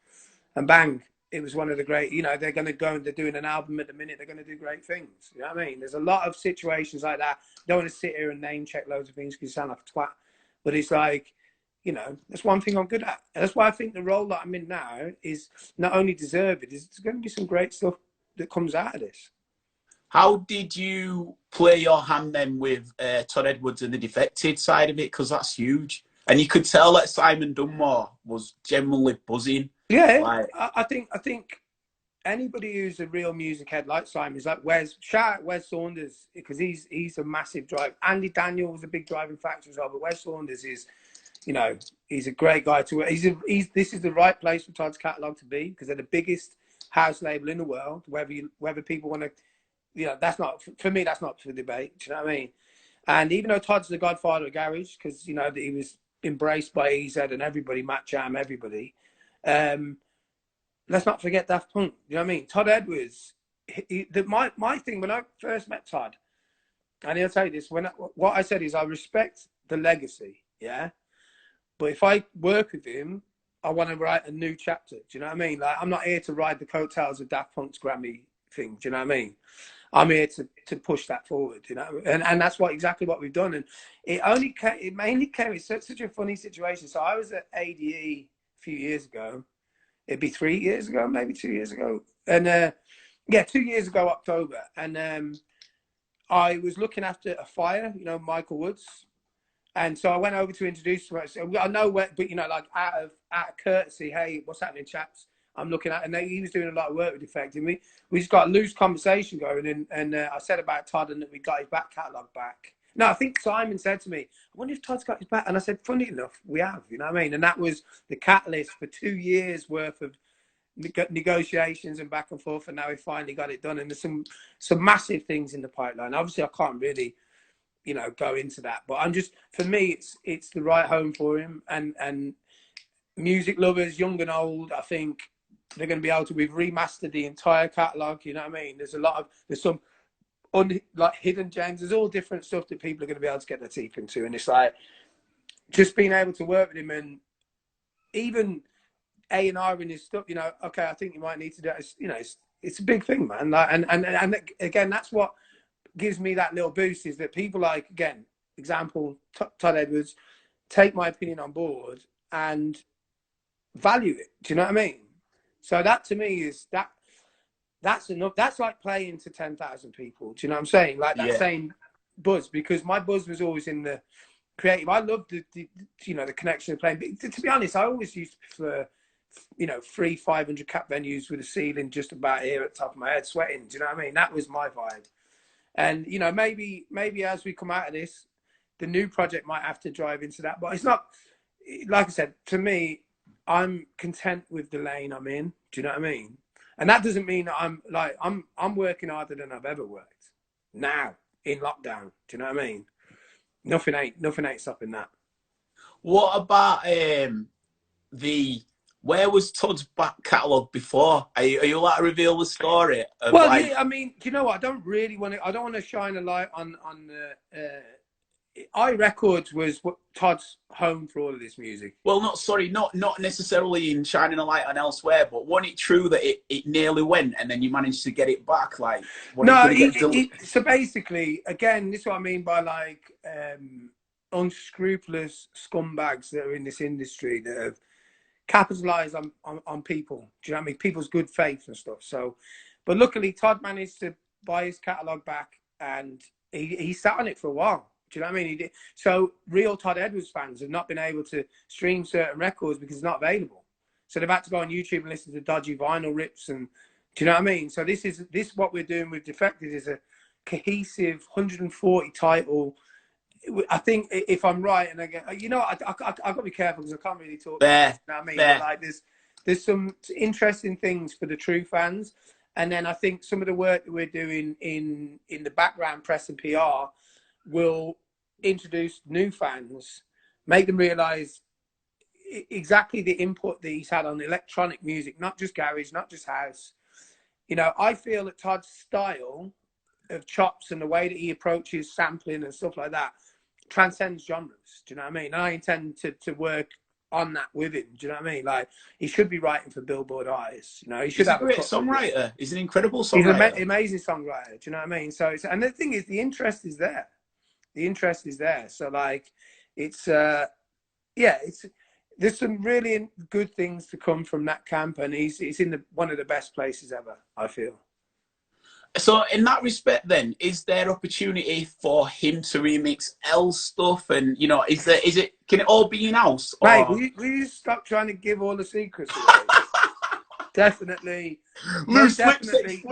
And bang, it was one of the great, they're going to go and they're doing an album at the minute. They're going to do great things. You know what I mean? There's a lot of situations like that. I don't want to sit here and name check loads of things because you sound like a twat. But it's like, that's one thing I'm good at. And that's why I think the role that I'm in now is not only deserved, there's going to be some great stuff that comes out of this. How did you play your hand then with Todd Edwards and the Defected side of it? Because that's huge. And you could tell that Simon Dunmore was generally buzzing. Yeah, like, I think anybody who's a real music head like Simon is like shout out Wes Saunders, because he's a massive drive. Andy Daniel was a big driving factor as well, but Wes Saunders is, he's a great guy to work. This is the right place for Todd's catalogue to be, because they're the biggest house label in the world. Whether people want to, that's not for me. That's not for debate. Do you know what I mean? And even though Todd's the godfather of garage, because that he was embraced by EZ and everybody, Matt Jam, everybody. Let's not forget Daft Punk. You know what I mean? Todd Edwards. My thing when I first met Todd, and he'll tell you this. What I said is I respect the legacy, yeah. But if I work with him, I want to write a new chapter. Do you know what I mean? Like, I'm not here to ride the coattails of Daft Punk's Grammy thing. Do you know what I mean? I'm here to push that forward, and that's exactly what we've done. And it mainly came. It's such a funny situation. So I was at ADE a few years ago. It'd be 3 years ago, maybe 2 years ago, and 2 years ago October. And I was looking after a fire, Michael Woods, and so I went over to introduce him. I know where, but like out of courtesy, hey, what's happening, chaps? I'm looking at, and he was doing a lot of work with Defect, and we just got a loose conversation going, and I said about Todd and that we got his back catalogue back. No, I think Simon said to me, I wonder if Todd's got his back, and I said, funny enough, we have, you know what I mean? And that was the catalyst for 2 years worth of negotiations and back and forth, and now we finally got it done. And there's some massive things in the pipeline. Obviously, I can't really, go into that, but for me, it's the right home for him, and music lovers, young and old, I think they're going to be able to. We've remastered the entire catalogue. You know what I mean? There's some like hidden gems. There's all different stuff that people are going to be able to get their teeth into, and it's like just being able to work with him, and even A&R in his stuff. Okay, I think you might need to do it. It's a big thing, man. Like, and again, that's what gives me that little boost, is that people like, again, example, Todd Edwards, take my opinion on board and value it. Do you know what I mean? So that to me is that's enough. That's like playing to 10,000 people. Do you know what I'm saying? Like that same buzz, because my buzz was always in the creative. I loved the connection of playing. But to be honest, I always used to prefer 3 500 cap venues with a ceiling just about here at the top of my head, sweating. Do you know what I mean? That was my vibe. And maybe as we come out of this, the new project might have to drive into that. But it's not, like I said, to me, I'm content with the lane I'm in. Do you know what I mean? And that doesn't mean that I'm working harder than I've ever worked now in lockdown. Do you know what I mean? Nothing ain't stopping that. What about where was Todd's back catalogue before? Are you allowed to reveal the story? Yeah, I mean, do you know what? I don't want to shine a light on the. iRecords was Todd's home for all of this music. Well, not necessarily in shining a light on elsewhere, but wasn't it true that it nearly went and then you managed to get it back? Like, so basically, again, this is what I mean by like unscrupulous scumbags that are in this industry that have capitalized on people. Do you know what I mean? People's good faith and stuff. So, but luckily, Todd managed to buy his catalogue back, and he sat on it for a while. Do you know what I mean? He did. So real Todd Edwards fans have not been able to stream certain records because it's not available. So they've had to go on YouTube and listen to dodgy vinyl rips. And do you know what I mean? So this what we're doing with Defected is a cohesive 140 title. I think if I'm right, and again, I've got to be careful because I can't really talk. Fair, you know what I mean? But like there's some interesting things for the true fans, and then I think some of the work that we're doing in the background, press and PR, will introduce new fans, make them realise exactly the input that he's had on electronic music, not just garage, not just house. You know, I feel that Todd's style of chops and the way that he approaches sampling and stuff like that transcends genres. Do you know what I mean? And I intend to work on that with him. Do you know what I mean? Like, he should be writing for Billboard artists. You know, he should He's a have a great cut for this. songwriter. He's an incredible He's an songwriter. amazing songwriter. Do you know what I mean? So, and the thing is, the interest is there. The interest is there. So, like, it's yeah, it's there's some really good things to come from that camp, and he's in one of the best places ever, I feel. So in that respect, then, is there opportunity for him to remix L stuff? And you know, is it can it all be in house? Mate, Or will you stop trying to give all the secrets away? Definitely, Loose Lips definitely.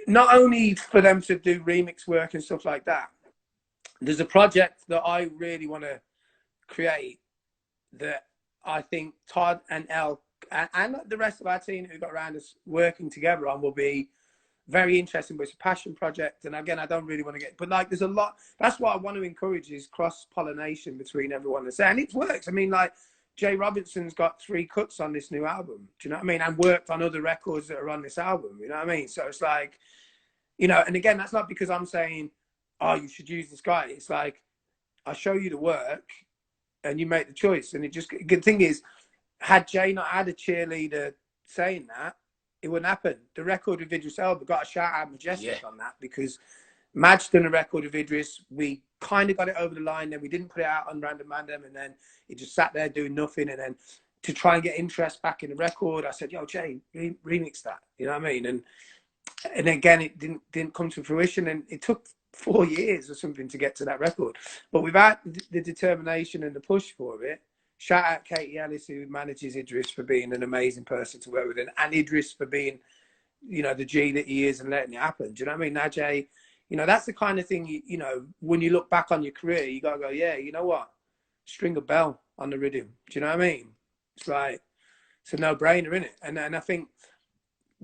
Not only for them to do remix work and stuff like that. There's a project that I really want to create that I think Todd and El and the rest of our team who got around us working together on will be very interesting. But it's a passion project, and again, I don't really want to get, but like, there's a lot. That's what I want to encourage is cross pollination between everyone that's there, and it works. I mean, like, Jay Robinson's got 3 cuts on this new album. Do you know what I mean? And worked on other records that are on this album. You know what I mean? So it's like, you know, and again, that's not because I'm saying, oh, you should use this guy. It's like, I show you the work and you make the choice. And it just, good thing is, had Jay not had a cheerleader saying that, it wouldn't happen. The record with Idris Elba got a shout out Majestic on that, because Madge done a record with Idris. We kind of got it over the line, then we didn't put it out on Random Random, and then it just sat there doing nothing. And then to try and get interest back in the record, I said, yo, Jay, remix that. You know what I mean? And again, it didn't come to fruition, and it took 4 years or something to get to that record. But without the determination and the push for it, shout out Katie Ellis, who manages Idris, for being an amazing person to work with, and Idris for being, you know, the G that he is and letting it happen. Do you know what I mean? Najee, you know, that's the kind of thing, you know, when you look back on your career, you got to go, yeah, you know what? String a bell on the rhythm. Do you know what I mean? It's like, it's a no-brainer, isn't it? And I think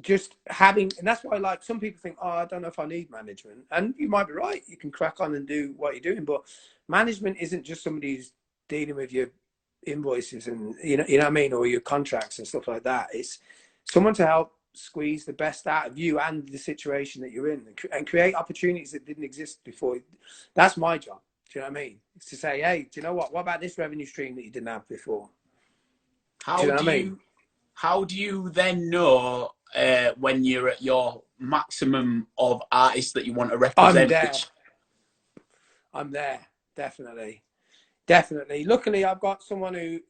just having, and that's why, like, some people think, oh, I don't know if I need management. And you might be right. You can crack on and do what you're doing. But management isn't just somebody who's dealing with your invoices and, you know what I mean, or your contracts and stuff like that. It's someone to help squeeze the best out of you and the situation that you're in, and create opportunities that didn't exist before. That's my job. Do you know what I mean? It's to say, hey, do you know what about this revenue stream that you didn't have before? How do you then know when you're at your maximum of artists that you want to represent? I'm there, definitely. Luckily, I've got someone who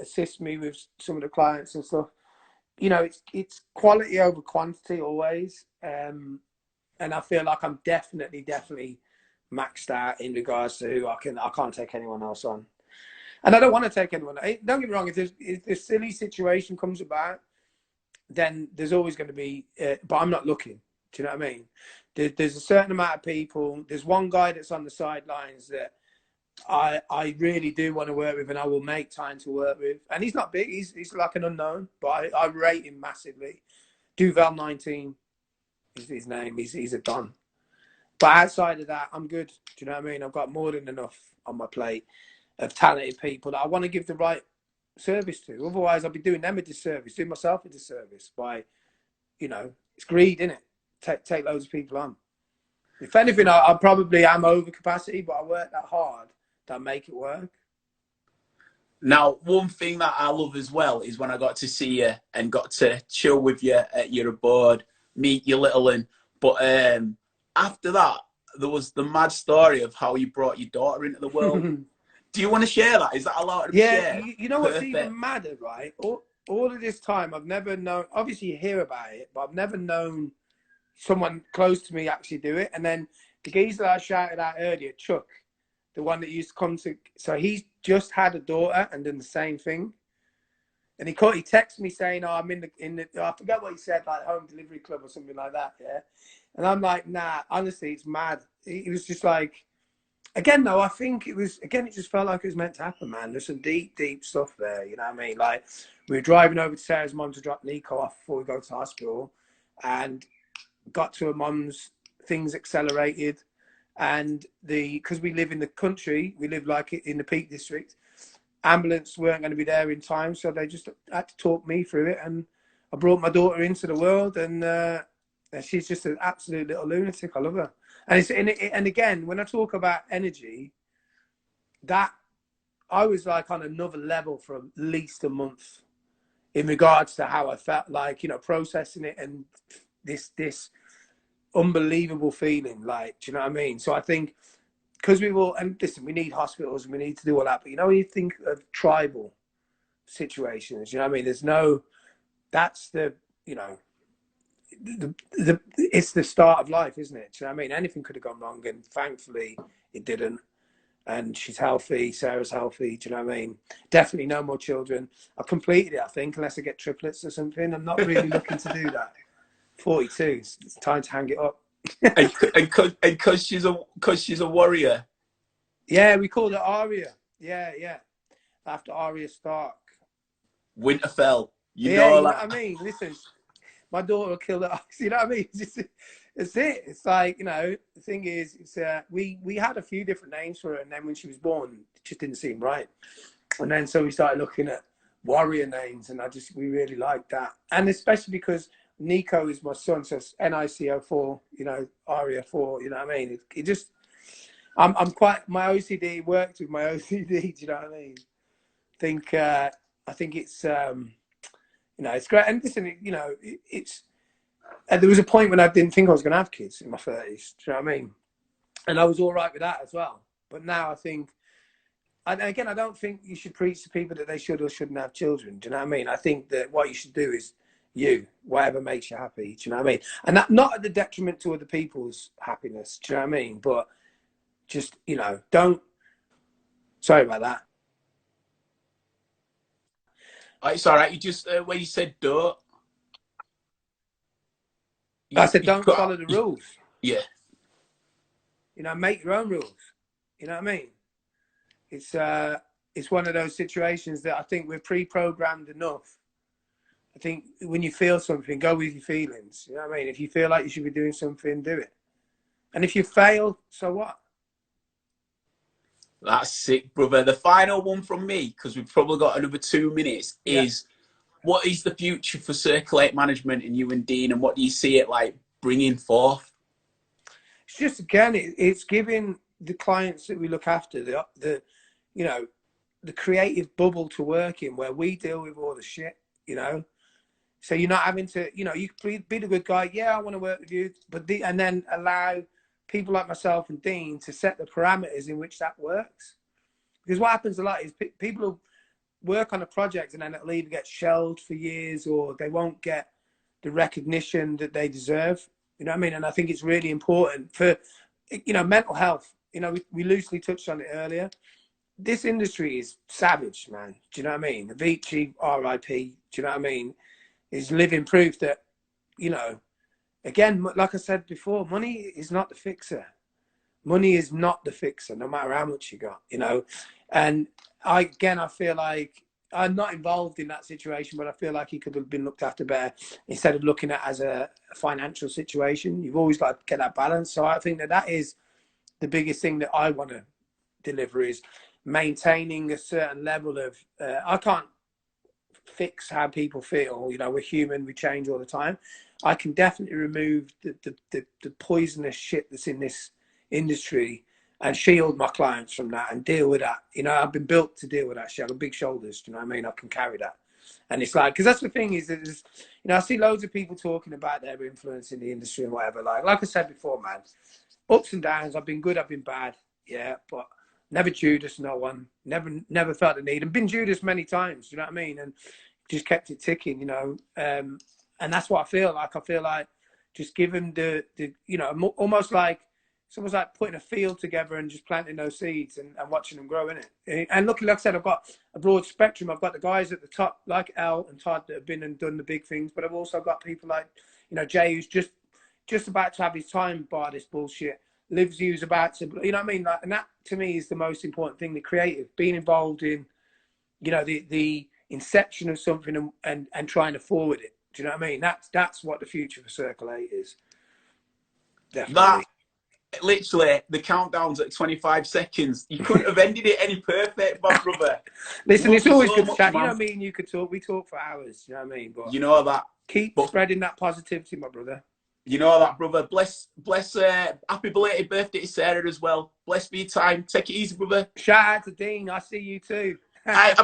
assists me with some of the clients and stuff. You know, it's quality over quantity always, and I feel like I'm definitely maxed out in regards to who I can't take anyone else on, and I don't want to take anyone. Don't get me wrong. If a silly situation comes about, then there's always going to be, but I'm not looking. Do you know what I mean? There's a certain amount of people. There's one guy that's on the sidelines that I really do want to work with, and I will make time to work with. And he's not big. He's like an unknown, but I rate him massively. Duval 19 is his name. He's a don. But outside of that, I'm good. Do you know what I mean? I've got more than enough on my plate of talented people that I want to give the right service to. Otherwise, I'll be doing them a disservice, doing myself a disservice by, you know, it's greed, isn't it? Take loads of people on. If anything, I probably am over capacity, but I work that hard that make it work. Now, one thing that I love as well is when I got to see you and got to chill with you at your abode, meet you little one. But after that, there was the mad story of how you brought your daughter into the world. Do you want to share that? Is that allowed to be shared? Yeah, you know what's even madder, right? All of this time, I've never known, obviously you hear about it, but I've never known someone close to me actually do it. And then the geezer that I shouted out earlier, Chuck, the one that used to come to, so he's just had a daughter and done the same thing. And he texted me saying, oh, I'm in the, I forget what he said, like home delivery club or something like that, yeah? And I'm like, nah, honestly, it's mad. It was just like, again, though, I think it just felt like it was meant to happen, man. There's some deep stuff there, you know what I mean? Like, we were driving over to Sarah's mum to drop Nico off before we go to hospital, and got to her mum's, things accelerated, And because we live in the country, we live like in the Peak District, ambulance weren't going to be there in time, so they just had to talk me through it. And I brought my daughter into the world, and she's just an absolute little lunatic. I love her. And again, when I talk about energy, that I was like on another level for at least a month in regards to how I felt, like, you know, processing it, and this unbelievable feeling, like, do you know what I mean? So I think, because we will, and listen, we need hospitals and we need to do all that, but you know, when you think of tribal situations, you know what I mean? There's no, that's the, you know, it's the start of life, isn't it? Do you know what I mean? Anything could have gone wrong, and thankfully it didn't. And she's healthy, Sarah's healthy, do you know what I mean? Definitely no more children. I completed it, I think, unless I get triplets or something. I'm not really looking to do that. 42, it's time to hang it up. and because she's a warrior. Yeah, we called her Aria. Yeah. After Arya Stark. Winterfell. You know that. what I mean? Listen, my daughter killed her. You know what I mean? It's it. It's like, you know, the thing is, it's we had a few different names for her, and then when she was born, it just didn't seem right. And then so we started looking at warrior names, and we really liked that. And especially because Nico is my son, so it's NICO4, you know, Aria 4, you know what I mean? It just, I'm quite, my OCD worked with my OCD, do you know what I mean? I think it's, you know, it's great. And listen, you know, it's, there was a point when I didn't think I was going to have kids in my 30s, do you know what I mean? And I was all right with that as well. But now I think, and again, I don't think you should preach to people that they should or shouldn't have children. Do you know what I mean? I think that what you should do is whatever makes you happy. Do you know what I mean? And that, not at the detriment to other people's happiness. Do you know what I mean? But just, you know, don't. Sorry about that. It's all right. You just when you said don't. I said don't follow the rules. Yeah. You know, make your own rules. You know what I mean? It's one of those situations that I think we're pre-programmed enough. I think when you feel something, go with your feelings. You know what I mean? If you feel like you should be doing something, do it. And if you fail, so what? That's sick, brother. The final one from me, because we've probably got another 2 minutes, is what is the future for Circle 8 management and you and Dean, and what do you see it like bringing forth? It's just, again, it's giving the clients that we look after the you know, the creative bubble to work in, where we deal with all the shit, you know. So you're not having to, you know, you can be the good guy. Yeah, I want to work with you, but and then allow people like myself and Dean to set the parameters in which that works. Because what happens a lot is people will work on a project and then it'll either get shelved for years, or they won't get the recognition that they deserve. You know what I mean? And I think it's really important for, you know, mental health. You know, we loosely touched on it earlier. This industry is savage, man. Do you know what I mean? Avicii, RIP, do you know what I mean? Is living proof that, you know, again, like I said before, money is not the fixer. Money is not the fixer, no matter how much you got, you know. And I feel like I'm not involved in that situation, but I feel like he could have been looked after better instead of looking at it as a financial situation. You've always got to get that balance. So I think that is the biggest thing that I want to deliver, is maintaining a certain level of, I can't fix how people feel, you know, we're human, we change all the time. I can definitely remove the poisonous shit that's in this industry and shield my clients from that and deal with that. You know, I've been built to deal with that shit. I've got big shoulders, do you know what I mean? I can carry that. And it's like, because that's the thing is, that you know, I see loads of people talking about their influence in the industry and whatever. Like I said before, man, ups and downs. I've been good, I've been bad, yeah, but never Judas no one. Never felt the need, and been Judas many times. You know what I mean? And just kept it ticking, you know. And that's what I feel like. I feel like just giving the you know, almost like it's almost like putting a field together and just planting those seeds and watching them grow in it. And look, like I said, I've got a broad spectrum. I've got the guys at the top like El and Todd that have been and done the big things, but I've also got people like, you know, Jay, who's just about to have his time by this bullshit. Liv's who's about to, you know what I mean? Like, and that to me is the most important thing, the creative, being involved in, you know, the inception of something and trying to forward it. Do you know what I mean? That's what the future for Circle 8 is. Definitely. literally, the countdown's at 25 seconds. You couldn't have ended it any perfect, my brother. Listen, Love it's you always so good to much, chat. You man. know, me and you could talk. We talk for hours. You know what I mean? But You know that. keep But spreading that positivity, my brother. you know that, brother. Bless. Happy belated birthday to Sarah as well. Bless for your time. Take it easy, brother. Shout out to Dean. I see you too. I